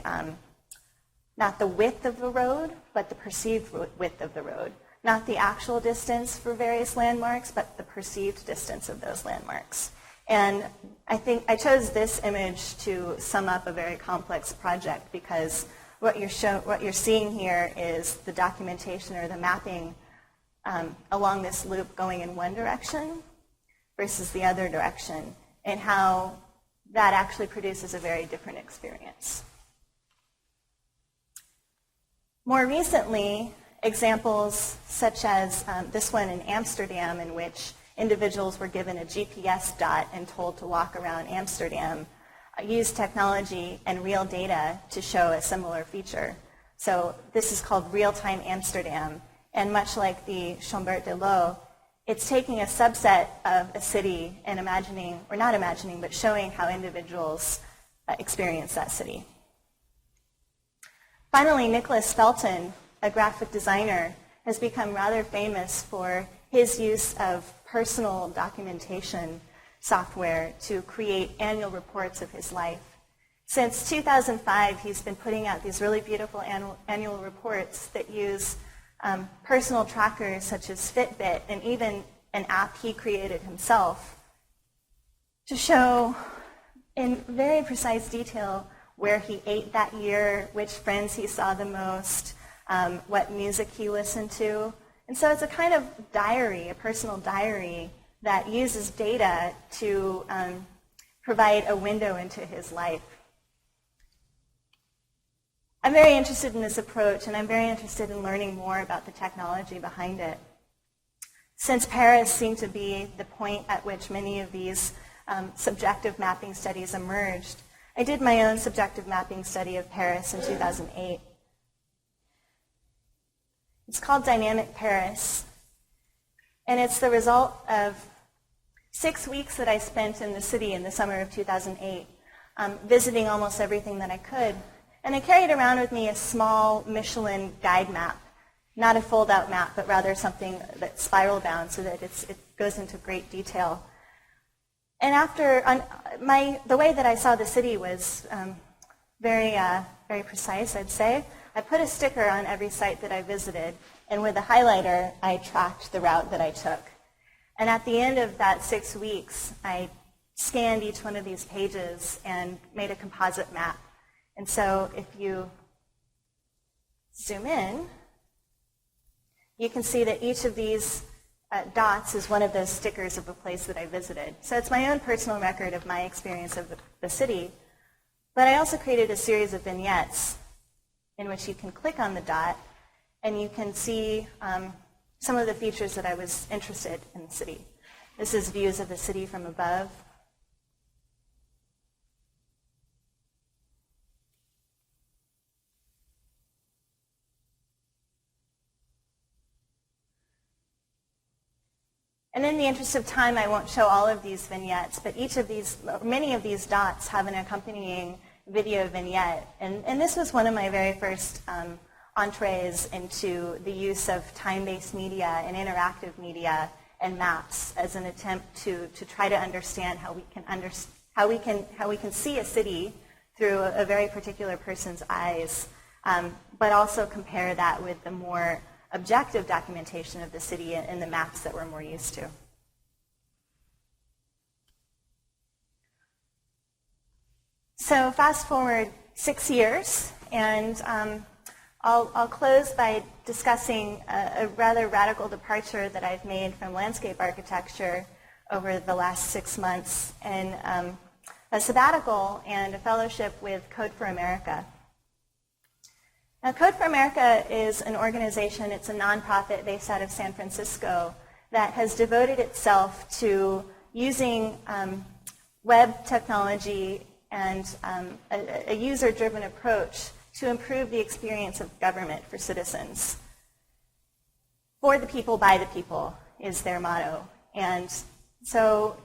width of the road, but the perceived width of the road. Not the actual distance for various landmarks, but the perceived distance of those landmarks. And I think I chose this image to sum up a very complex project, because what you're seeing here is the documentation or the mapping along this loop going in one direction versus the other direction, and how that actually produces a very different experience. More recently, examples such as this one in Amsterdam, in which individuals were given a GPS dot and told to walk around Amsterdam, used technology and real data to show a similar feature. So this is called real-time Amsterdam, and much like the Chambord-Delot, it's taking a subset of a city and imagining, or not imagining, but showing how individuals experience that city. Finally, Nicholas Felton, a graphic designer, has become rather famous for his use of personal documentation software to create annual reports of his life. Since 2005, he's been putting out these really beautiful annual reports that use personal trackers such as Fitbit, and even an app he created himself, to show in very precise detail where he ate that year, which friends he saw the most, what music he listened to. And so it's a kind of diary, a personal diary, that uses data to provide a window into his life. I'm very interested in this approach, and I'm very interested in learning more about the technology behind it. Since Paris seemed to be the point at which many of these subjective mapping studies emerged, I did my own subjective mapping study of Paris in 2008. It's called Dynamic Paris, and it's the result of 6 weeks that I spent in the city in the summer of 2008, visiting almost everything that I could. And I carried around with me a small Michelin guide map, not a fold-out map, but rather something that's spiral bound so that it goes into great detail. And the way that I saw the city was very precise, I'd say. I put a sticker on every site that I visited, and with a highlighter, I tracked the route that I took. And at the end of that 6 weeks, I scanned each one of these pages and made a composite map. And so if you zoom in, you can see that each of these dots is one of those stickers of a place that I visited. So it's my own personal record of my experience of the city. But I also created a series of vignettes in which you can click on the dot and you can see some of the features that I was interested in the city. This is views of the city from above. And in the interest of time, I won't show all of these vignettes, but many of these dots have an accompanying video vignette. And this was one of my very first entrees into the use of time-based media and interactive media and maps as an attempt to try to understand how we can see a city through a very particular person's eyes, but also compare that with the more objective documentation of the city and the maps that we're more used to. So fast forward 6 years, and I'll close by discussing a rather radical departure that I've made from landscape architecture over the last 6 months, and a sabbatical and a fellowship with Code for America. Now, Code for America is an organization, it's a nonprofit based out of San Francisco that has devoted itself to using web technology and a user-driven approach to improve the experience of government for citizens. For the people, by the people is their motto. And so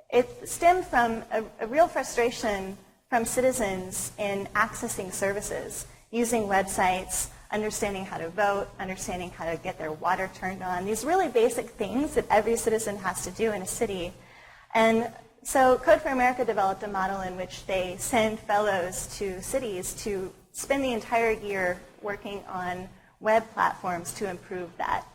it stemmed from a real frustration from citizens in accessing services, using websites, understanding how to vote, understanding how to get their water turned on, these really basic things that every citizen has to do in a city. And so Code for America developed a model in which they send fellows to cities to spend the entire year working on web platforms to improve that.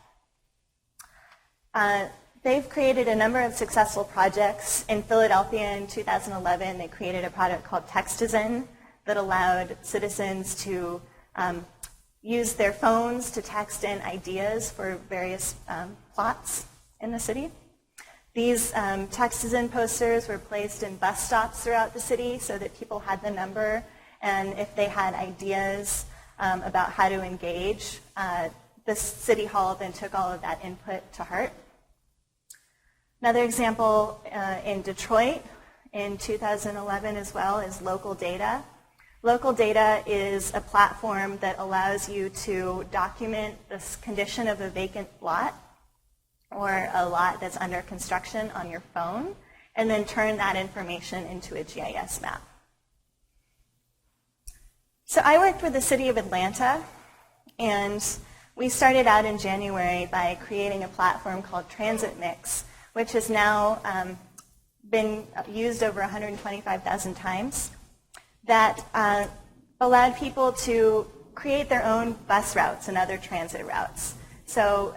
They've created a number of successful projects. In Philadelphia in 2011, they created a product called Textizen that allowed citizens to use their phones to text in ideas for various plots in the city. These Textizen posters were placed in bus stops throughout the city so that people had the number, and if they had ideas about how to engage, the city hall then took all of that input to heart. Another example in Detroit in 2011 as well is Local Data. Local Data is a platform that allows you to document the condition of a vacant lot or a lot that's under construction on your phone, and then turn that information into a GIS map. So I worked with the city of Atlanta, and we started out in January by creating a platform called Transit Mix, which has now been used over 125,000 times, that allowed people to create their own bus routes and other transit routes. So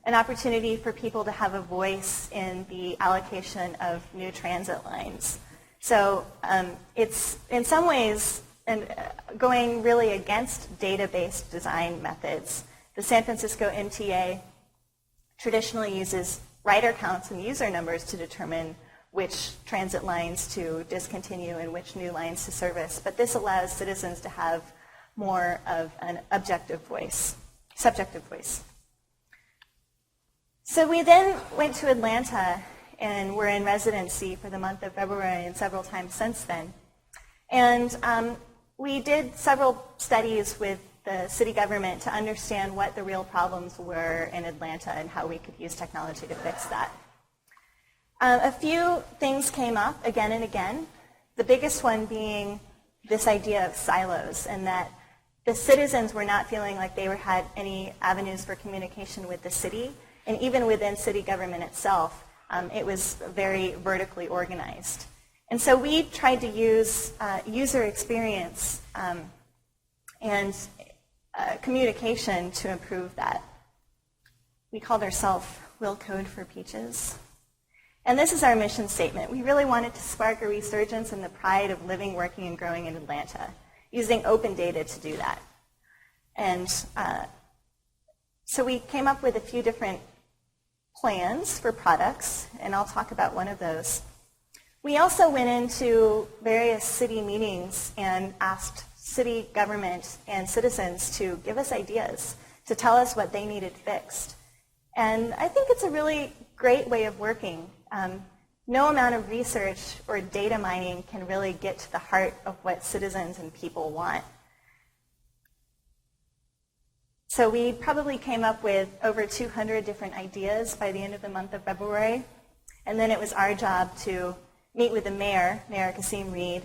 an opportunity for people to have a voice in the allocation of new transit lines. So it's in some ways going really against data-based design methods. The San Francisco MTA traditionally uses rider counts and user numbers to determine which transit lines to discontinue and which new lines to service. But this allows citizens to have more of an objective voice, subjective voice. So we then went to Atlanta and were in residency for the month of February and several times since then. And we did several studies with the city government to understand what the real problems were in Atlanta and how we could use technology to fix that. A few things came up again and again, the biggest one being this idea of silos, and that the citizens were not feeling like they had any avenues for communication with the city, and even within city government itself, it was very vertically organized. And so we tried to use user experience and communication to improve that. We called ourselves Will Code for Peaches. And this is our mission statement. We really wanted to spark a resurgence in the pride of living, working, and growing in Atlanta, using open data to do that. And so we came up with a few different plans for products, and I'll talk about one of those. We also went into various city meetings and asked city government and citizens to give us ideas, to tell us what they needed fixed. And I think it's a really great way of working. No amount of research or data mining can really get to the heart of what citizens and people want. So we probably came up with over 200 different ideas by the end of the month of February. And then it was our job to meet with the mayor, Mayor Kasim Reed.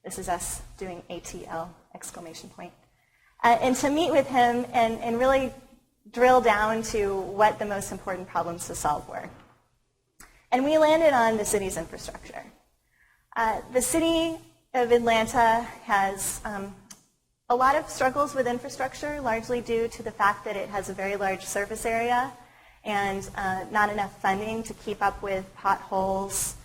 This is us doing ATL, exclamation point. And to meet with him and really drill down to what the most important problems to solve were. And we landed on the city's infrastructure. The city of Atlanta has a lot of struggles with infrastructure, largely due to the fact that it has a very large surface area and not enough funding to keep up with potholes.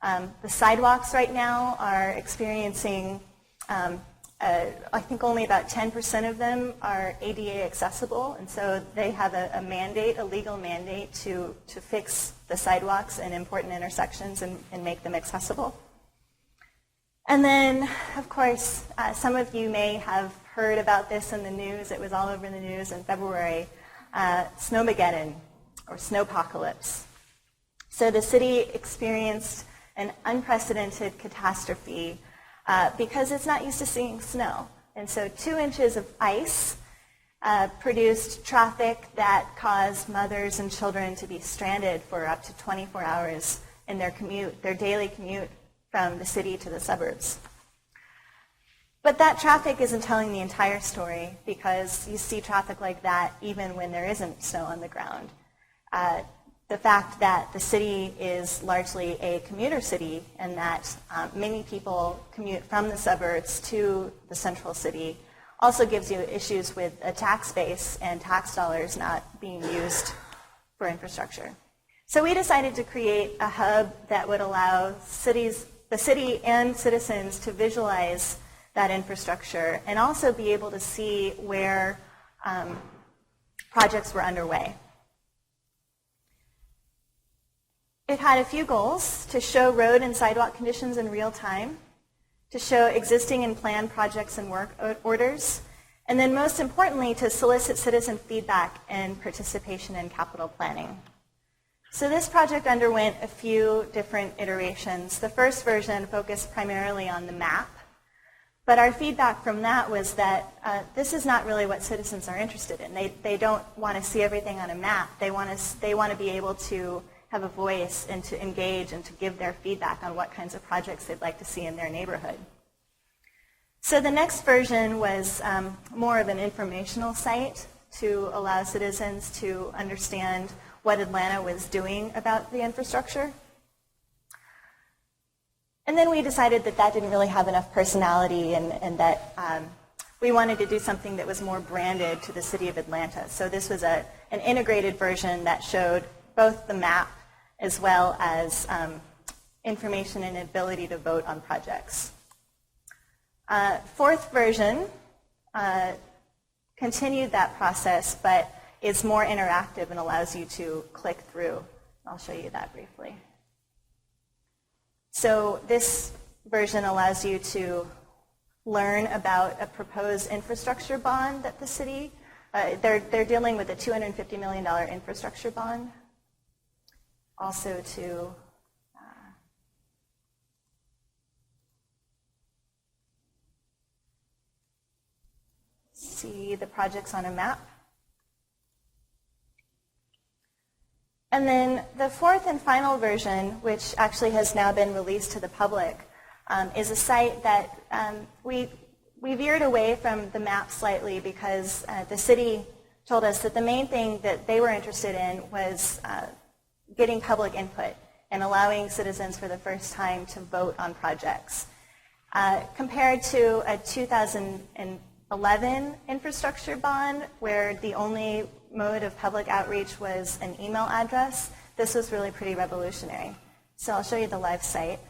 The sidewalks right now are experiencing, I think only about 10% of them are ADA accessible, and so they have a mandate, a legal mandate to fix the sidewalks in important intersections and make them accessible. And then, of course, some of you may have heard about this in the news. It was all over the news in February, Snowmageddon, or snowpocalypse. So the city experienced an unprecedented catastrophe because it's not used to seeing snow. And so 2 inches of ice produced traffic that caused mothers and children to be stranded for up to 24 hours in their commute, their daily commute from the city to the suburbs. But that traffic isn't telling the entire story, because you see traffic like that even when there isn't snow on the ground. The fact that the city is largely a commuter city and that many people commute from the suburbs to the central city also gives you issues with a tax base and tax dollars not being used for infrastructure. So we decided to create a hub that would allow the city and citizens to visualize that infrastructure and also be able to see where projects were underway. It had a few goals: to show road and sidewalk conditions in real time, to show existing and planned projects and work orders, and then most importantly, to solicit citizen feedback and participation in capital planning. So this project underwent a few different iterations. The first version focused primarily on the map, but our feedback from that was that this is not really what citizens are interested in. They don't want to see everything on a map. They want to be able to have a voice and to engage and to give their feedback on what kinds of projects they'd like to see in their neighborhood. So the next version was more of an informational site to allow citizens to understand what Atlanta was doing about the infrastructure. And then we decided that that didn't really have enough personality and that we wanted to do something that was more branded to the city of Atlanta. So this was an integrated version that showed both the map as well as information and ability to vote on projects. Fourth version continued that process, but is more interactive and allows you to click through. I'll show you that briefly. So this version allows you to learn about a proposed infrastructure bond that the city, they're dealing with a $250 million infrastructure bond. Also to see the projects on a map. And then the fourth and final version, which actually has now been released to the public, is a site that we veered away from the map slightly because the city told us that the main thing that they were interested in was getting public input and allowing citizens for the first time to vote on projects. Compared to a 2011 infrastructure bond where the only mode of public outreach was an email address, this was really pretty revolutionary. So I'll show you the live site.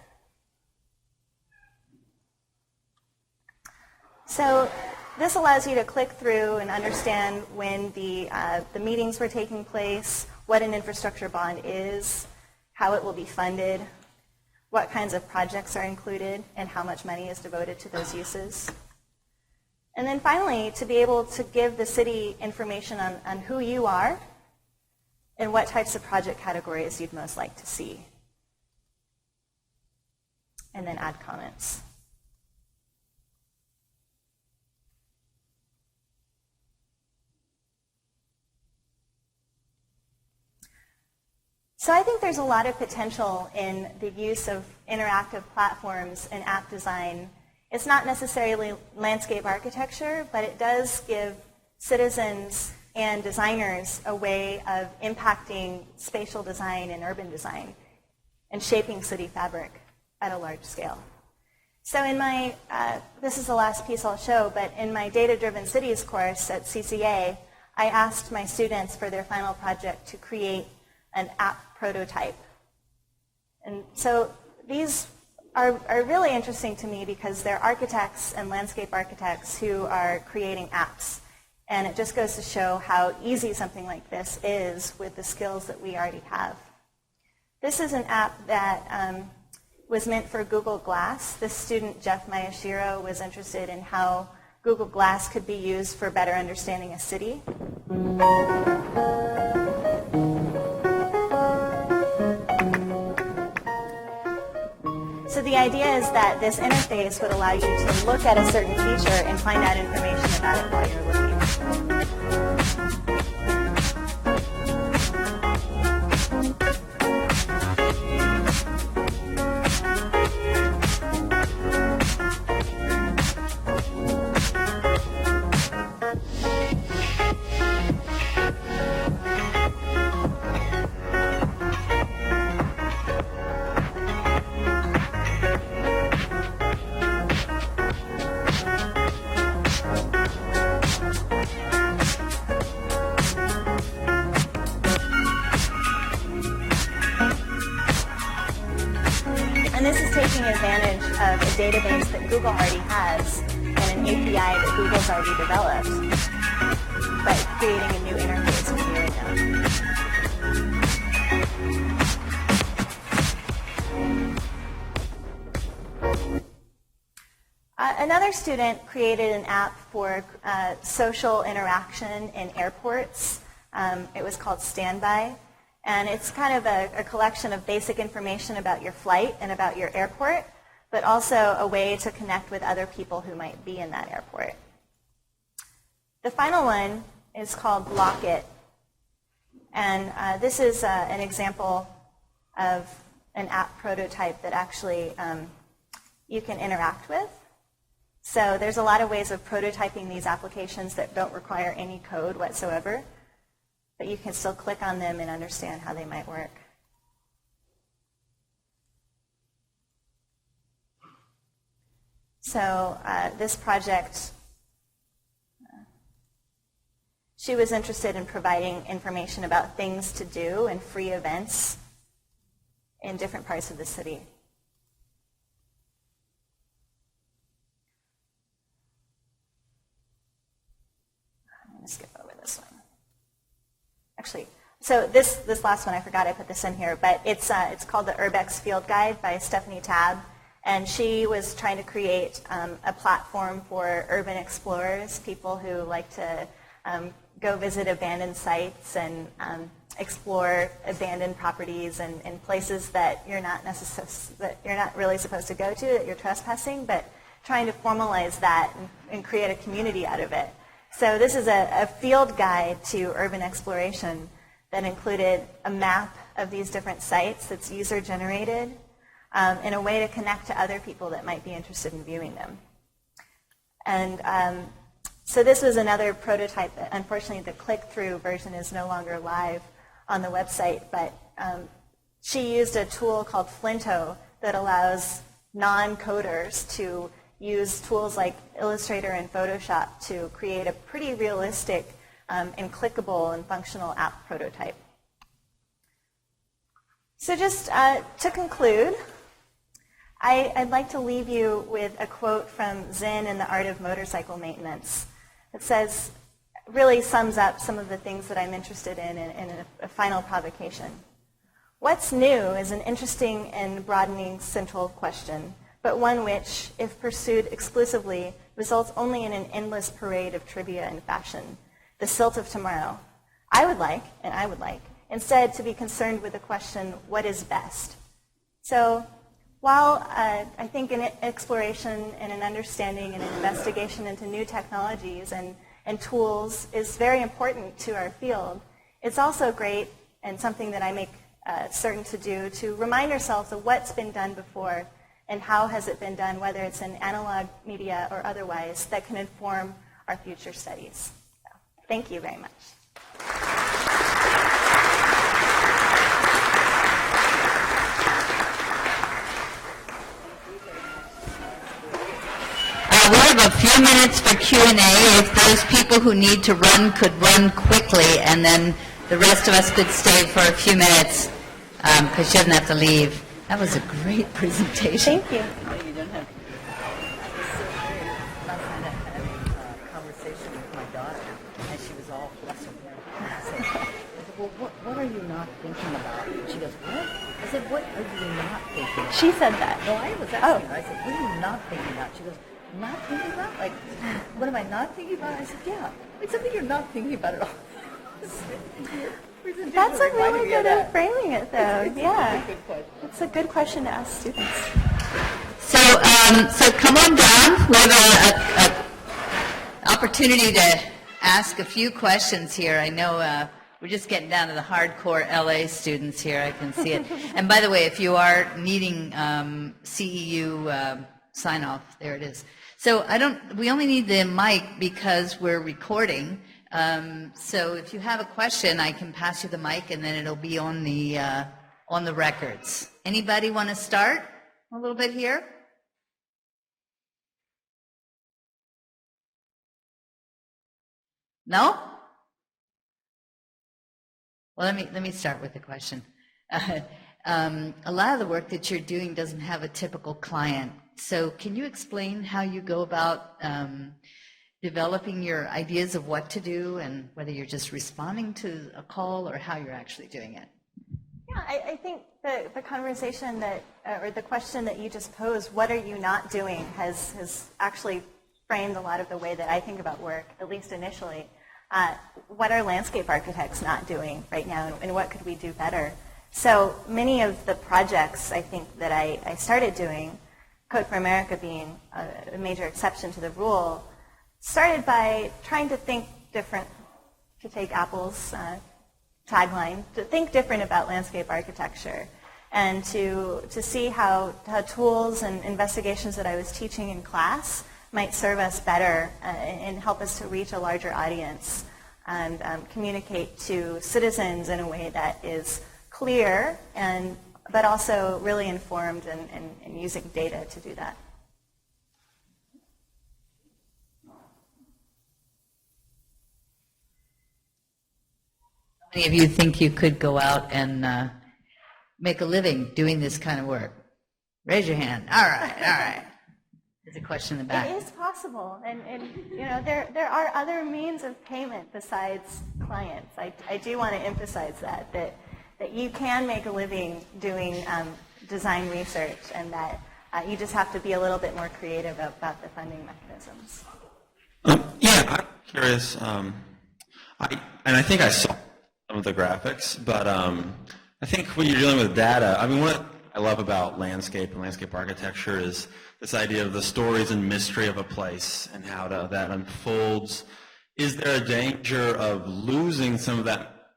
So this allows you to click through and understand when the meetings were taking place, what an infrastructure bond is, how it will be funded, what kinds of projects are included, and how much money is devoted to those uses. And then finally, to be able to give the city information on who you are and what types of project categories you'd most like to see. And then add comments. So I think there's a lot of potential in the use of interactive platforms and app design. It's not necessarily landscape architecture, but it does give citizens and designers a way of impacting spatial design and urban design and shaping city fabric at a large scale. So in my, this is the last piece I'll show, but in my Data-Driven Cities course at CCA, I asked my students for their final project to create an app prototype. And so these are really interesting to me because they're architects and landscape architects who are creating apps. And it just goes to show how easy something like this is with the skills that we already have. This is an app that was meant for Google Glass. This student, Jeff Mayashiro, was interested in how Google Glass could be used for better understanding a city. So the idea is that this interface would allow you to look at a certain feature and find out information about it while you're looking. Advantage of a database that Google already has and an API that Google's already developed, but creating a new interface with you now. Another student created an app for social interaction in airports. It was called Standby. And it's kind of a collection of basic information about your flight and about your airport, but also a way to connect with other people who might be in that airport. The final one is called Block It. And this is an example of an app prototype that actually you can interact with. So there's a lot of ways of prototyping these applications that don't require any code whatsoever, but you can still click on them and understand how they might work. So this project, she was interested in providing information about things to do and free events in different parts of the city. I'm going to skip over this one. Actually, so this last one, I forgot I put this in here, but it's called the Urbex Field Guide by Stephanie Tabb, And she was trying to create a platform for urban explorers, people who like to go visit abandoned sites and explore abandoned properties and places that you're not really supposed to go to, that you're trespassing, but trying to formalize that and create a community out of it. So this is a field guide to urban exploration that included a map of these different sites that's user-generated, and a way to connect to other people that might be interested in viewing them. And so this was another prototype that, unfortunately, the click-through version is no longer live on the website, but she used a tool called Flinto that allows non-coders to use tools like Illustrator and Photoshop to create a pretty realistic and clickable and functional app prototype. So just to conclude, I'd like to leave you with a quote from Zen in the Art of Motorcycle Maintenance. It says, really sums up some of the things that I'm interested in a final provocation. What's new is an interesting and broadening central question, but one which, if pursued exclusively, results only in an endless parade of trivia and fashion, the silt of tomorrow. I would like, instead to be concerned with the question, what is best? So while I think an exploration and an understanding and an investigation into new technologies and tools is very important to our field, it's also great and something that I make certain to do to remind ourselves of what's been done before and how has it been done, whether it's in analog media or otherwise, that can inform our future studies. So, thank you very much. We have a few minutes for Q&A. If those people who need to run could run quickly, and then the rest of us could stay for a few minutes, because she doesn't have to leave. That was a great presentation. Thank you. You don't have to. I was so great. Last night I had a conversation with my daughter, and she was all flustered. I said, well, what are you not thinking about? And she goes, what? I said, what are you not thinking about? She said that. No, I was asking her. I said, what are you not thinking about? She goes, not thinking about? Like, what am I not thinking about? I said, yeah. Like something you're not thinking about at all. That's a really good way of framing it, though. Yeah. It's a good question to ask students. So come on down. We have an opportunity to ask a few questions here. I know we're just getting down to the hardcore LA students here. I can see it. And by the way, if you are needing CEU sign off, there it is. So we only need the mic because we're recording. So if you have a question, I can pass you the mic, and then it'll be on the records. Anybody want to start a little bit here? No? Well, let me start with the question. A lot of the work that you're doing doesn't have a typical client. So can you explain how you go about developing your ideas of what to do, and whether you're just responding to a call or how you're actually doing it? Yeah, I think the conversation or the question that you just posed, what are you not doing, has actually framed a lot of the way that I think about work, at least initially. What are landscape architects not doing right now, and what could we do better? So many of the projects, I think, that I started doing, Code for America being a major exception to the rule, started by trying to think different, to take Apple's tagline, to think different about landscape architecture, and to see how tools and investigations that I was teaching in class might serve us better and help us to reach a larger audience and communicate to citizens in a way that is clear but also really informed and using data to do that. How many of you think you could go out and make a living doing this kind of work? Raise your hand. All right. There's a question in the back. It is possible, and there are other means of payment besides clients. I do want to emphasize that you can make a living doing design research, and that You just have to be a little bit more creative about the funding mechanisms. Yeah, I'm curious. I think I saw some of the graphics, but I think when you're dealing with data, I mean, what I love about landscape and landscape architecture is this idea of the stories and mystery of a place and how that unfolds. Is there a danger of losing some of that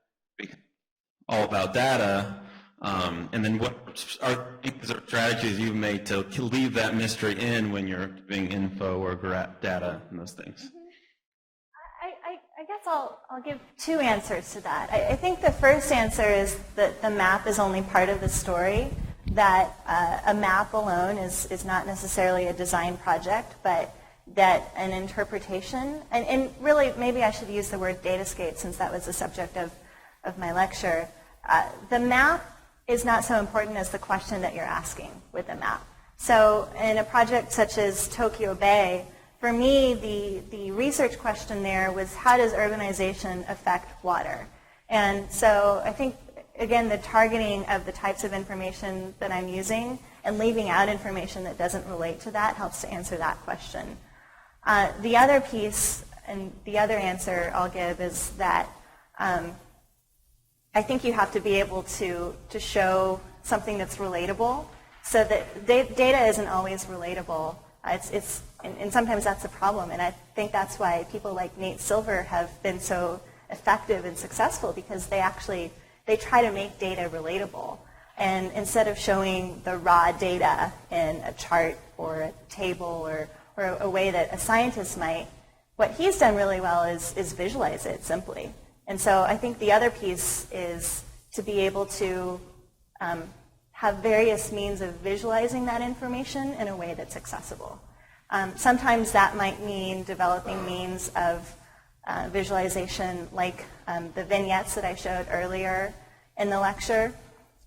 all about data? And then what are there strategies you've made to leave that mystery in when you're doing info or data and those things? I guess I'll give two answers to that. I think the first answer is that the map is only part of the story, that a map alone is not necessarily a design project, but that an interpretation, and really maybe I should use the word datascape since that was the subject of my lecture. The map is not so important as the question that you're asking with the map. So in a project such as Tokyo Bay, for me, the research question there was how does urbanization affect water? And so I think, again, the targeting of the types of information that I'm using and leaving out information that doesn't relate to that helps to answer that question. The other piece and the other answer I'll give is that I think you have to be able to show something that's relatable, so that data isn't always relatable. And sometimes that's a problem, and I think that's why people like Nate Silver have been so effective and successful, because they try to make data relatable. And instead of showing the raw data in a chart or a table or a way that a scientist might, what he's done really well is visualize it simply. And so I think the other piece is to be able to have various means of visualizing that information in a way that's accessible. Sometimes that might mean developing means of visualization like the vignettes that I showed earlier in the lecture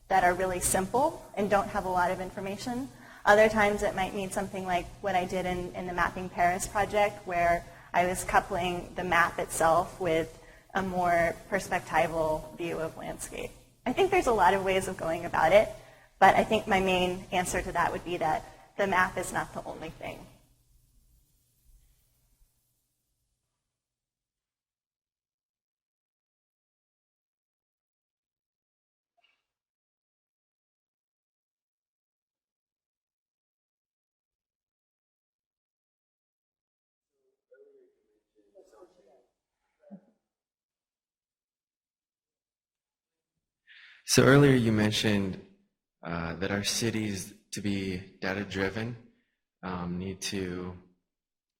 that are really simple and don't have a lot of information. Other times it might mean something like what I did in the Mapping Paris project, where I was coupling the map itself with a more perspectival view of landscape. I think there's a lot of ways of going about it, but I think my main answer to that would be that the map is not the only thing. So earlier you mentioned that our cities, to be data-driven, need to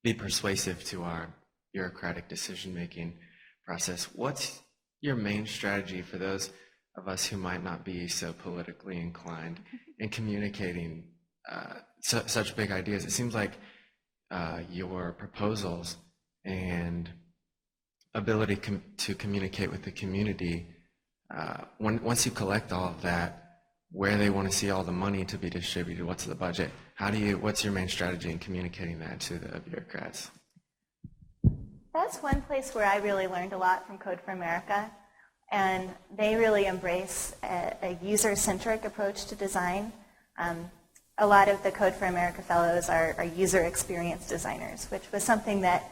be persuasive to our bureaucratic decision-making process. What's your main strategy for those of us who might not be so politically inclined in communicating such big ideas? It seems like your proposals and ability to communicate with the community, once you collect all of that, where they want to see all the money to be distributed, what's the budget, what's your main strategy in communicating that to the bureaucrats? That's one place where I really learned a lot from Code for America, and they really embrace a user-centric approach to design. A lot of the Code for America fellows are user experience designers, which was something that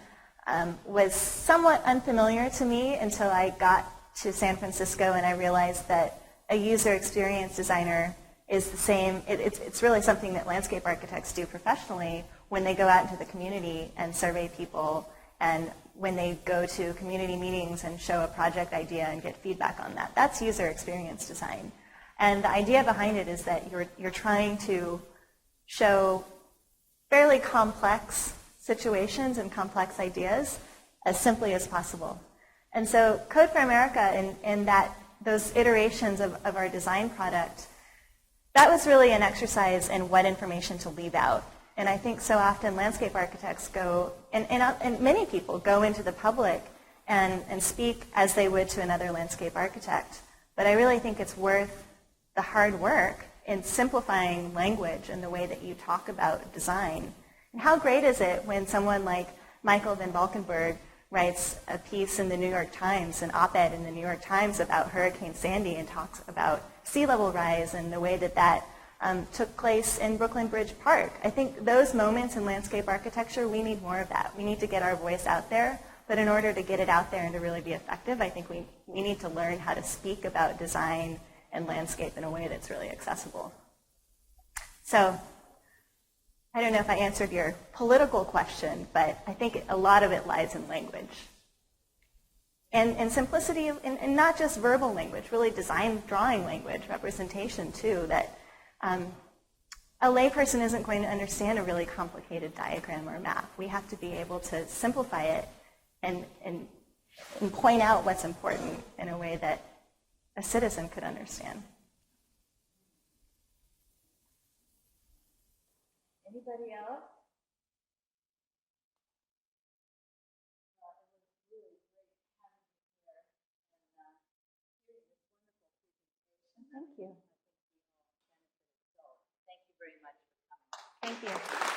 was somewhat unfamiliar to me until I got to San Francisco and I realized that a user experience designer is the same. It's really something that landscape architects do professionally when they go out into the community and survey people, and when they go to community meetings and show a project idea and get feedback on that. That's user experience design. And the idea behind it is that you're trying to show fairly complex situations and complex ideas as simply as possible. And so Code for America in those iterations of our design product, that was really an exercise in what information to leave out. And I think so often landscape architects go, and many people go into the public and speak as they would to another landscape architect. But I really think it's worth the hard work in simplifying language and the way that you talk about design. And how great is it when someone like Michael Van Valkenburg writes a piece in the New York Times, an op-ed in the New York Times about Hurricane Sandy, and talks about sea level rise and the way that took place in Brooklyn Bridge Park. I think those moments in landscape architecture, we need more of that. We need to get our voice out there, but in order to get it out there and to really be effective, I think we need to learn how to speak about design and landscape in a way that's really accessible. So I don't know if I answered your political question, but I think a lot of it lies in language. And simplicity, and not just verbal language, really design, drawing language, representation too, that a layperson isn't going to understand a really complicated diagram or map. We have to be able to simplify it and point out what's important in a way that a citizen could understand. Anybody else? Thank you. Thank you very much for coming. Thank you.